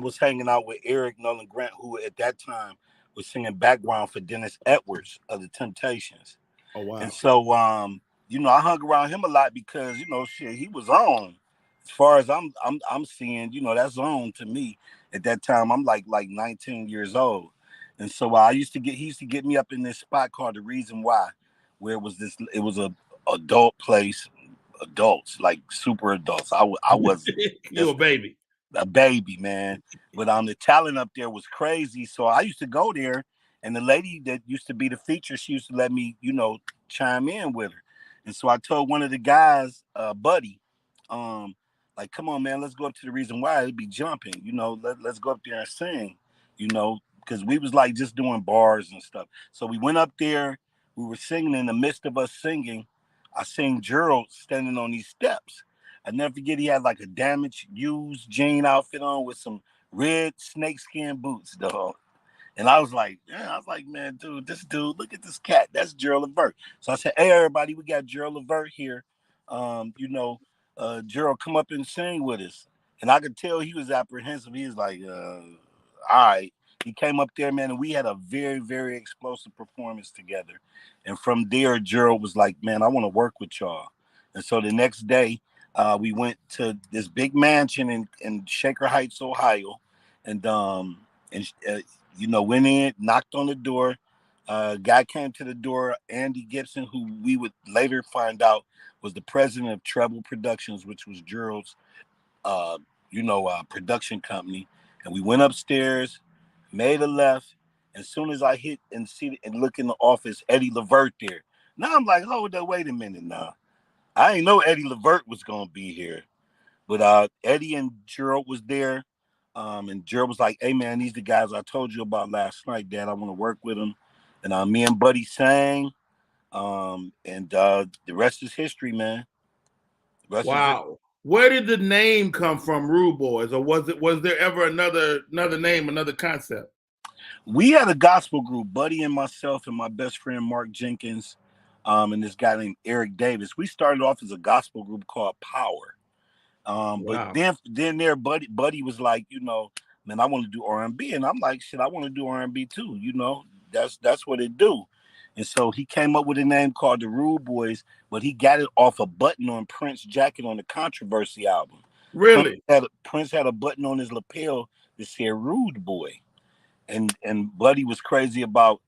was hanging out with Eric Nolan Grant, who at that time was singing background for Dennis Edwards of the Temptations. Oh, wow. And so, you know, I hung around him a lot because, you know, shit, he was on. As far as I'm seeing, you know, that's on to me. At that time, I'm like 19 years old. And so he used to get me up in this spot called The Reason Why, where it was a adult place, adults, like super adults. I was You a baby. A baby, man. But the talent up there was crazy. So I used to go there, and the lady that used to be the feature, she used to let me, chime in with her. And so I told one of the guys, Buddy, like, come on, man, let's go up to The Reason Why. It'd be jumping, let's go up there and sing, because we was like just doing bars and stuff. So we went up there, we were singing. In the midst of us singing, I seen Gerald standing on these steps. I never forget, he had like a damaged, used jean outfit on with some red snakeskin boots, dog. And I was like, man, dude, look at this cat. That's Gerald Levert. So I said, hey, everybody, we got Gerald Levert here. Gerald, come up and sing with us. And I could tell he was apprehensive. He was like, all right. He came up there, man, and we had a very, very explosive performance together. And from there, Gerald was like, man, I want to work with y'all. And so the next day, we went to this big mansion in Shaker Heights, Ohio, and went in, knocked on the door. Guy came to the door, Andy Gibson, who we would later find out was the president of Treble Productions, which was Gerald's, production company. And we went upstairs, made a left. As soon as I hit and see and look in the office, Eddie Levert there. Now I'm like, hold up, wait a minute now. I didn't know Eddie Levert was gonna be here, but Eddie and Gerald was there, and Gerald was like, "Hey man, these the guys I told you about last night, Dad. I want to work with them." And me and Buddy sang, and the rest is history, man. Wow. Where did the name come from, Rude Boys, or was there ever another name, another concept? We had a gospel group, Buddy and myself and my best friend Mark Jenkins, and this guy named Eric Davis. We started off as a gospel group called Power. Wow. But then Buddy was like, man, I want to do R&B. And I'm like, shit, I want to do R&B too. That's what it do. And so he came up with a name called the Rude Boys, but he got it off a button on Prince's jacket on the Controversy album. Really? Prince had a button on his lapel that said Rude Boy. And Buddy was crazy about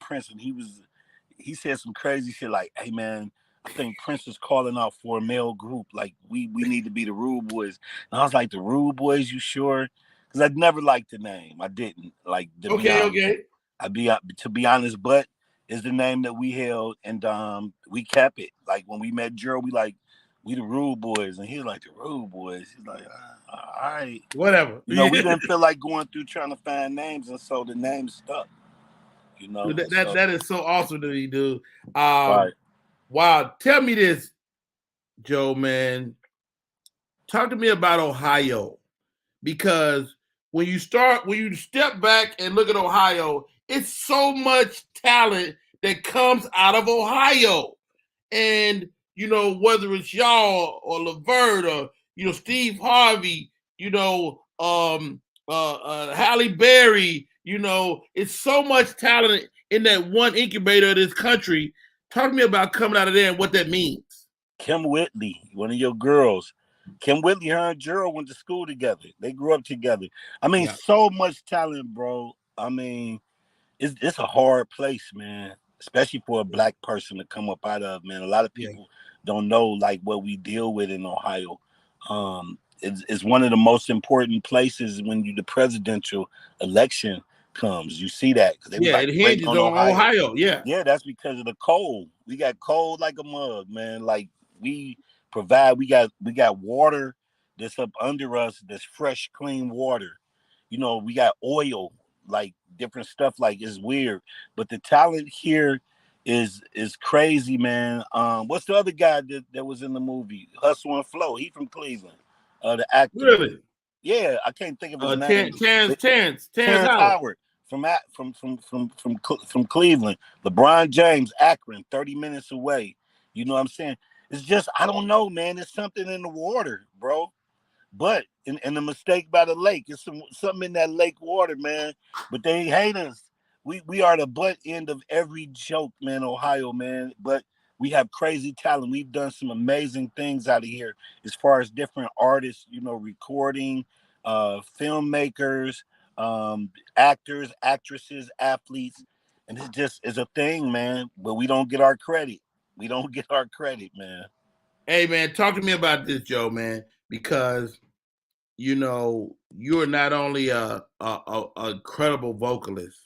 Prince, and he said some crazy shit like, hey man, I think Prince is calling out for a male group. Like we need to be the Rude Boys. And I was like, the Rude Boys, you sure? Because I'd never liked the name. I didn't like. Okay. To be honest, but is the name that we held, and we kept it. Like when we met Gerald, we the Rude Boys, and he was like the Rude Boys. He's like, all right, whatever. We didn't feel like going through trying to find names, and so the name stuck. That is so awesome to me, dude. Right. Wow. Tell me this, Joe, man. Talk to me about Ohio, because when you step back and look at Ohio, it's so much talent that comes out of Ohio. And, whether it's y'all or Levert or, Steve Harvey, Halle Berry, it's so much talent in that one incubator of this country. Talk to me about coming out of there and what that means. Kim Whitley, one of your girls. Kim Whitley, her and Gerald went to school together. They grew up together. I mean, so much talent, bro. I mean, it's a hard place, man, especially for a black person to come up out of, man. A lot of people don't know, like, what we deal with in Ohio. It's one of the most important places when the presidential election comes. You see that. It hinges on Ohio. Yeah, that's because of the cold. We got cold like a mug, man. Like we got water that's up under us, that's fresh, clean water. We got oil, like different stuff, like it's weird. But the talent here is crazy, man. What's the other guy that was in the movie? Hustle and Flow. He from Cleveland. The actor. Really? Yeah, I can't think of his name. Terrence Howard from Cleveland. LeBron James, Akron, 30 minutes away. You know what I'm saying? It's just, I don't know, man. It's something in the water, bro. But and the mistake by the lake, it's something in that lake water, man. But they hate us. We are the butt end of every joke, man, Ohio, man. But we have crazy talent. We've done some amazing things out of here as far as different artists, recording. filmmakers, actors, actresses, athletes, and it just is a thing, man. But we don't get our credit. We don't get our credit, man. Hey, man, talk to me about this, Joe, man, because you're not only a incredible vocalist,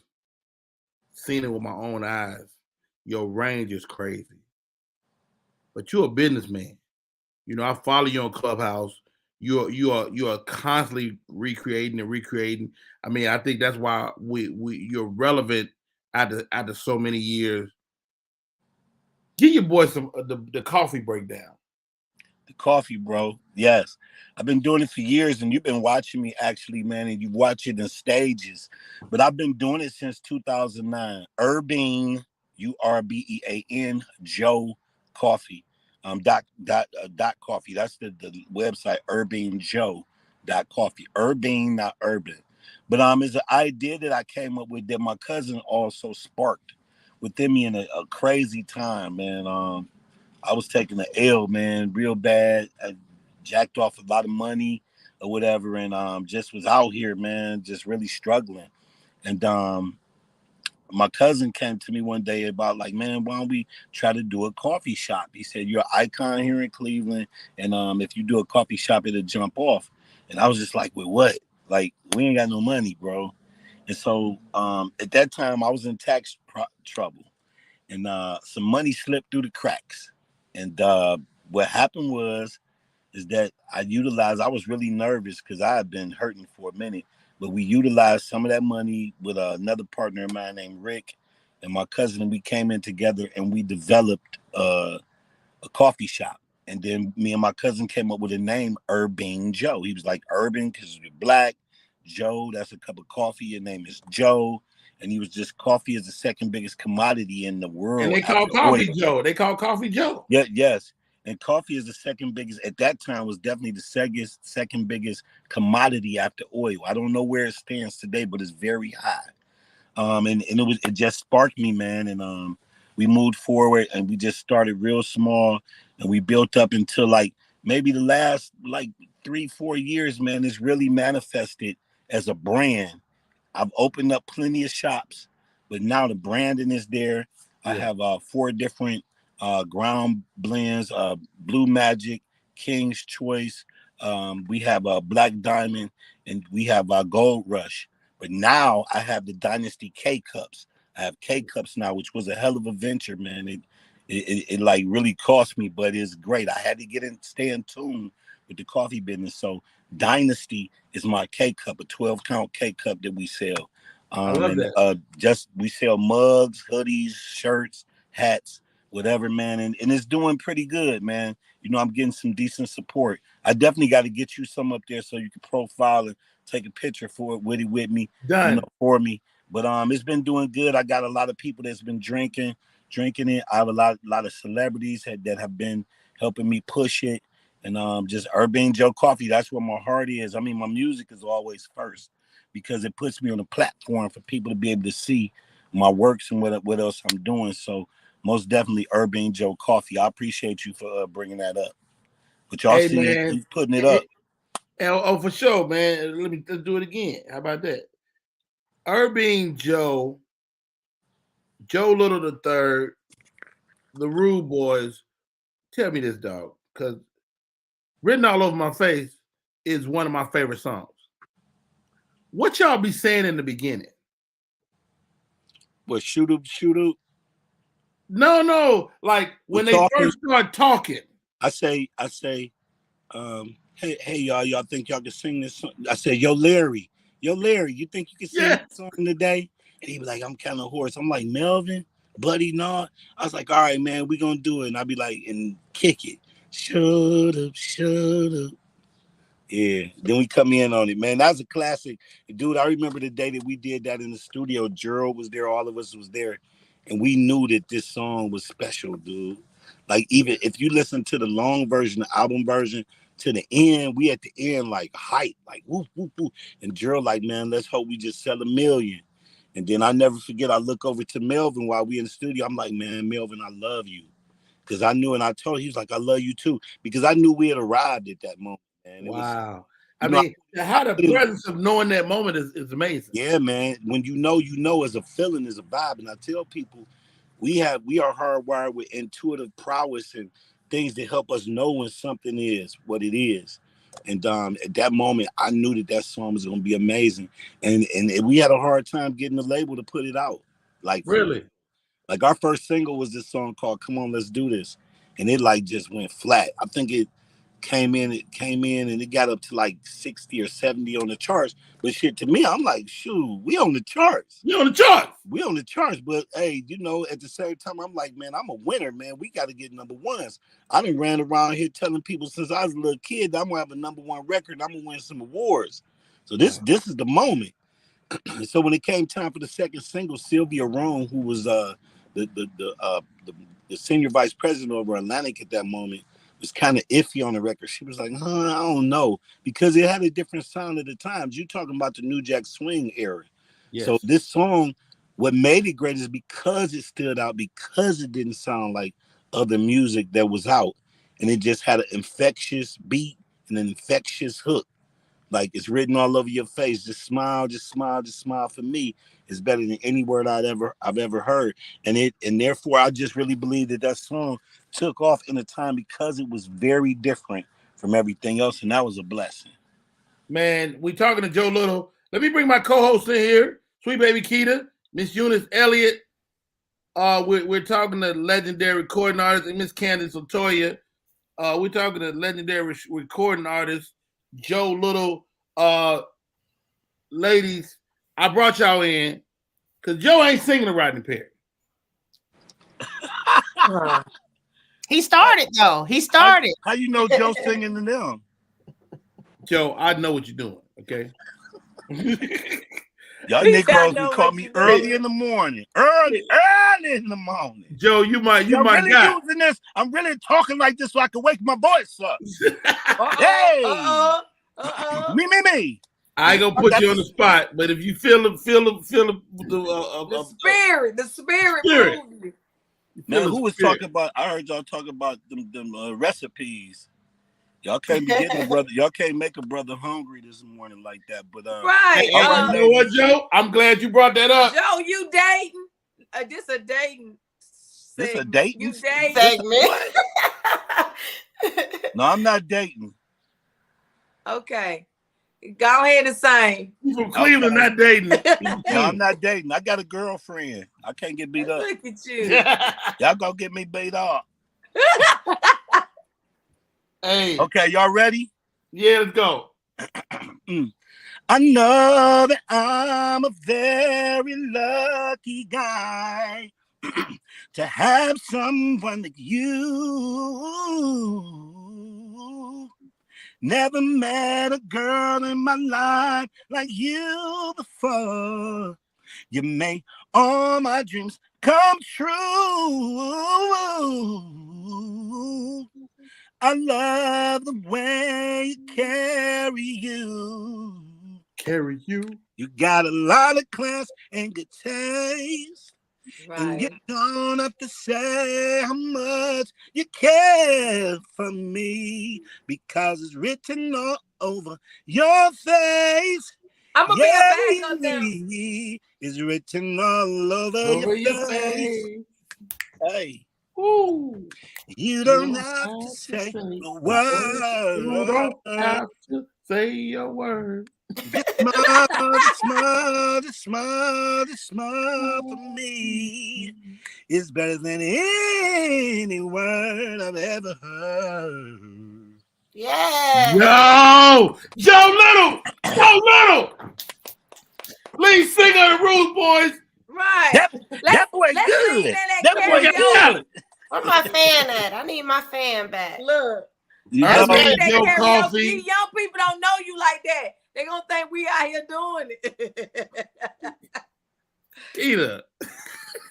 seen it with my own eyes. Your range is crazy, but you're a businessman. I follow you on Clubhouse. You are constantly recreating and recreating. I mean, I think that's why you're relevant after so many years. Give your boy some the coffee breakdown. The coffee, bro. Yes. I've been doing it for years, and you've been watching me actually, man, and you watch it in stages. But I've been doing it since 2009. Urbean, Urbean, Joe Coffee. Dot coffee. That's the website, urbeanjoe.coffee. Urbane, not urban. But it's an idea that I came up with that my cousin also sparked within me in a crazy time, man. I was taking the L, man, real bad. I jacked off a lot of money or whatever, and just was out here, man, just really struggling. And my cousin came to me one day about like, man, why don't we try to do a coffee shop? He said, you're an icon here in Cleveland, and if you do a coffee shop, it'll jump off. And I was just like, with what? Like, we ain't got no money, bro. And so at that time, I was in tax trouble, and some money slipped through the cracks. And what happened is that I was really nervous because I had been hurting for a minute, but we utilized some of that money with another partner of mine named Rick and my cousin, and we came in together and we developed a coffee shop. And then me and my cousin came up with a name, Urbane Joe. He was like, urban because you're black. Joe, that's a cup of coffee. Your name is Joe. And he was just, coffee is the second biggest commodity in the world. And they call coffee Joe. They call coffee Joe. Yeah, yes. And coffee is the second biggest, at that time was definitely the second biggest commodity after oil. I don't know where it stands today, but it's very high. And it just sparked me, man. And we moved forward and we just started real small and we built up until like maybe the last like 3-4 years, man, it's really manifested as a brand. I've opened up plenty of shops, but now the branding is there. Yeah. I have 4 different ground blends, Blue Magic, King's Choice. We have a Black Diamond, and we have Gold Rush. But now I have the Dynasty K Cups. I have K Cups now, which was a hell of a venture, man. It like really cost me, but it's great. I had to stay in tune with the coffee business. So Dynasty is my K Cup, a 12-count K Cup that we sell. I love that. We sell mugs, hoodies, shirts, hats, whatever, man. And it's doing pretty good, man. I'm getting some decent support. I definitely got to get you some up there so you can profile and take a picture for it with me. Done. For me. But it's been doing good. I got a lot of people that's been drinking it. I have a lot of celebrities that have been helping me push it. And just Urbane Joe Coffee, that's where my heart is. I mean, my music is always first because it puts me on a platform for people to be able to see my works and what else I'm doing. So most definitely Urbane Joe Coffee. I appreciate you for bringing that up. But y'all see it, he's putting it up. Oh, for sure, man. Let's do it again. How about that? Urbane Joe, Joe Little the Third, the Rude Boys. Tell me this, dog, because Written All Over My Face is one of my favorite songs. What y'all be saying in the beginning? What, shoot up? No. Like when they first start talking. I say, hey y'all think y'all can sing this song? I say, yo Larry, you think you can sing this song today? And he be like, I'm kind of hoarse. I'm like, Melvin, buddy, no. I was like, all right, man, we gonna do it. And I'd be like, and kick it. Shut up. Yeah. Then we come in on it, man. That was a classic. Dude, I remember the day that we did that in the studio. Gerald was there, all of us was there. And we knew that this song was special, dude. Like, even if you listen to the long version, the album version, to the end, we at the end, like, hype, like, whoop, whoop, whoop. And Gerald like, man, let's hope we just sell 1 million. And then I never forget, I look over to Melvin while we in the studio. I'm like, man, Melvin, I love you. Because I knew, and I told him, he was like, I love you too. Because I knew we had arrived at that moment, man. Wow. I mean, how the presence of knowing that moment is amazing. Yeah, man. When you know as a feeling, as a vibe. And I tell people, we are hardwired with intuitive prowess and things that help us know when something is what it is. And at that moment, I knew that song was going to be amazing. And we had a hard time getting the label to put it out. Like, really? Like our first single was this song called "Come On, Let's Do This," and it like just went flat. I think it came in and it got up to like 60 or 70 on the charts. But shit, to me, I'm like, shoot, we on the charts. We on the charts. We on the charts. But hey, at the same time, I'm like, man, I'm a winner, man. We got to get number ones. I done ran around here telling people since I was a little kid that I'm gonna have a number one record. I'm gonna win some awards. So this is the moment. So when it came time for the second single, Sylvia Rome, who was the senior vice president over Atlantic at that moment, was kind of iffy on the record. She was like, I don't know, because it had a different sound at the times. You're talking about the New Jack Swing era. Yes. So this song, what made it great is because it stood out, because it didn't sound like other music that was out. And it just had an infectious beat and an infectious hook. Like it's written all over your face. Just smile, just smile, just smile. For me, is better than any word I've ever heard. And therefore I just really believe that song took off in a time because it was very different from everything else, and that was a blessing. Man, we talking to Joe Little. Let me bring my co-host in here, Sweet Baby Keita, Miss Eunice Elliott. We're talking to legendary recording artist and Miss Candace Otoya. We're talking to legendary recording artist Joe Little. Ladies, I brought y'all in because Joe ain't singing to Rodney Perry. He started though. He started. How you know Joe singing to them? Joe, I know what you're doing. Okay. Y'all Negroes can call me early in the morning. Early in the morning. Joe, you might really using this. I'm really talking like this so I can wake my voice up. Hey. Me. I ain't gonna put you on the spot, but if you feel the spirit. Now, who was talking about? I heard y'all talking about them recipes. Y'all can't be getting a brother. Y'all can't make a brother hungry this morning like that. But right. You know what, Joe? I'm glad you brought that up. Joe, you dating? This a dating. This a dating? You dating? Segment. No, I'm not dating. Okay. Go ahead and sing. You from Cleveland, not dating. No, I'm not dating. I got a girlfriend. I can't get beat up. Look at you. Y'all gonna get me beat up. Hey. Okay, y'all ready? Yeah, let's go. I know that I'm a very lucky guy to have someone like you. Never met a girl in my life like you before. You make all my dreams come true. I love the way you carry you. Carry you. You got a lot of class and good taste. Right. And you don't have to say how much you care for me because it's written all over your face. I'm gonna be a back up there. It's written all over your face. Hey. Ooh. You don't have to say a word. You don't have to say a word. Smile for me is better than any word I've ever heard. Yeah. Joe Little. Lead singer of the Rude Boys. Right. That boy good. That boy got talent. Where's my fan at? I need my fan back. Look. Joe Coffee. Young people don't know you like that. They gonna think we out here doing it.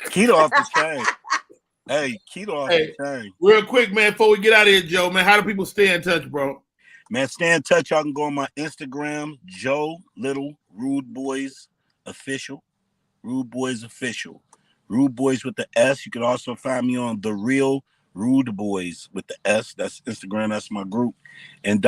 Keita off the chain. Hey, Keita off the chain. Real quick, man, before we get out of here, Joe, man, how do people stay in touch, bro? Man, stay in touch. Y'all can go on my Instagram, Joe Little Rude Boys Official. Rude Boys Official. Rude Boys with the S. You can also find me on The Real Rude Boys with the S. That's Instagram. That's my group. And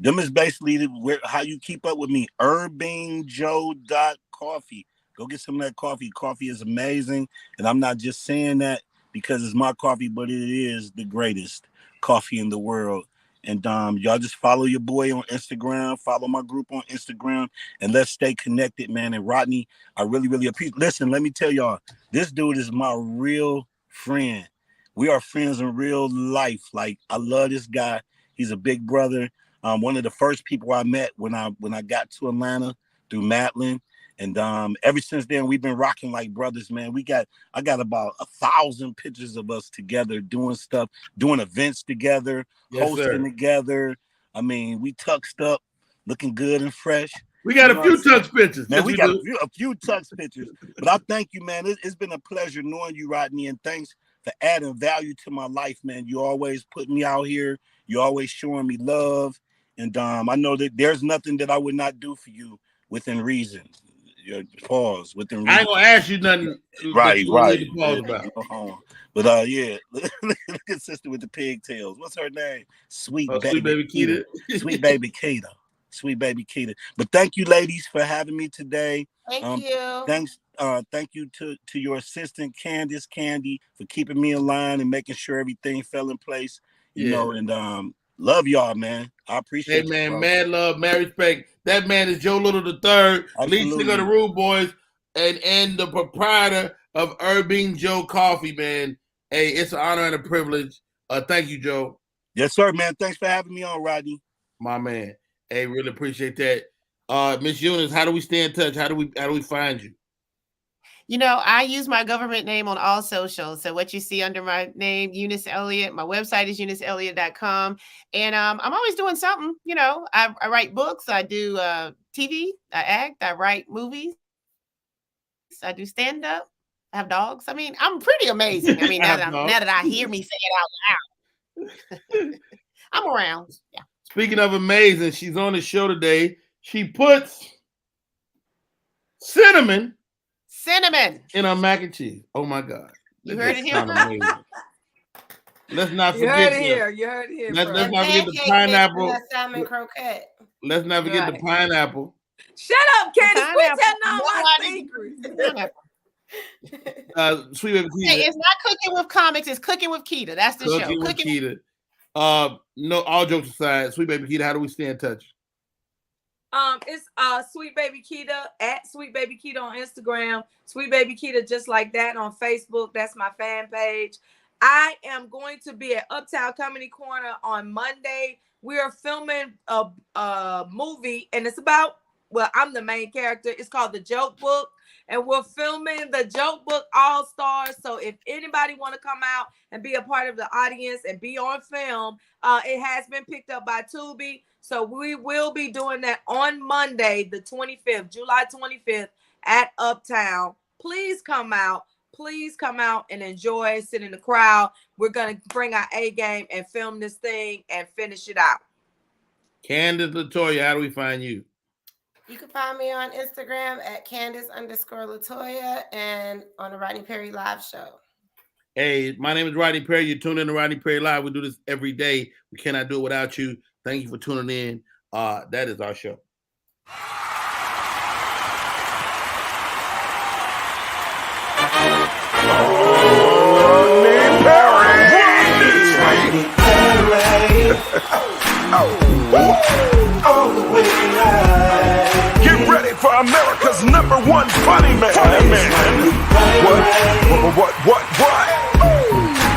Them is basically how you keep up with me. UrbanJoe.coffee. Go get some of that coffee. Coffee is amazing. And I'm not just saying that because it's my coffee, but it is the greatest coffee in the world. And y'all just follow your boy on Instagram. Follow my group on Instagram. And let's stay connected, man. And Rodney, I really, really appreciate. Listen, let me tell y'all, this dude is my real friend. We are friends in real life. Like, I love this guy. He's a big brother. One of the first people I met when I got to Atlanta through Madeline, and ever since then we've been rocking like brothers, man. I got about 1,000 pictures of us together doing stuff, doing events together, hosting together. I mean, we tuxed up, looking good and fresh. We got a few tux pictures. Man, we got a few tux pictures. But I thank you, man. It's been a pleasure knowing you, Rodney, and thanks for adding value to my life, man. You always put me out here. You always showing me love. And I know that there's nothing that I would not do for you within reason. Pause within reason. I ain't gonna ask you nothing. Right. Pause about. But yeah, look at sister with the pigtails. What's her name? Sweet baby Keita. Sweet baby Keita. Sweet baby Keita. But thank you, ladies, for having me today. Thank you. Thank you to your assistant Candy for keeping me in line and making sure everything fell in place. You know, and love y'all, man. I appreciate it. Hey, man, mad love, mad respect. That man is Joe Little III, lead singer of the Rude Boys, and the proprietor of Urban Joe Coffee, man. Hey, it's an honor and a privilege. Thank you, Joe. Yes, sir, man. Thanks for having me on, Rodney. My man. Hey, really appreciate that. Miss Eunice, how do we stay in touch? How do we find you? You know, I use my government name on all socials. So what you see under my name, Eunice Elliott, my website is euniceelliott.com. And I'm always doing something. You know, I write books. I do TV. I act. I write movies. I do stand-up. I have dogs. I mean, I'm pretty amazing. I mean, now that I hear me say it out loud. I'm around. Yeah. Speaking of amazing, she's on the show today. She puts cinnamon in our mac and cheese. Oh my God. You heard it here. Let's not forget You heard it here. Let's not forget the pineapple. Salmon croquette. Let's not forget the pineapple. Shut up, Candace. Quit telling all my secrets. Sweet baby Keita. Hey, it's not cooking with comics, it's cooking with Keita. That's the show. With Keita. No, all jokes aside, Sweet baby Keita, how do we stay in touch? It's Sweet Baby Keita at Sweet Baby Keita on Instagram. Sweet Baby Keita just like that on Facebook. That's my fan page. I am going to be at Uptown Comedy Corner on Monday. We are filming a movie, and it's about, well, I'm the main character. It's called The Joke Book, and we're filming The Joke Book All Stars. So if anybody want to come out and be a part of the audience and be on film, it has been picked up by Tubi. So we will be doing that on Monday, the 25th, July 25th at Uptown. Please come out. Please come out and enjoy, sit in the crowd. We're going to bring our A game and film this thing and finish it out. Candace LaToya, how do we find you? You can find me on Instagram at Candace_LaToya and on the Rodney Perry Live Show. Hey, my name is Rodney Perry. You're tuned in to Rodney Perry Live. We do this every day. We cannot do it without you. Thank you for tuning in. That is our show. Get ready for America's #1 funny man. What?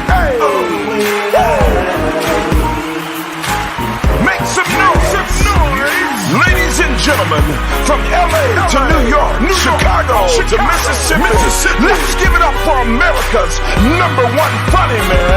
Hey. Make some noise. Ladies and gentlemen, from LA to New York, Chicago to Mississippi, let's give it up for America's #1 funny man.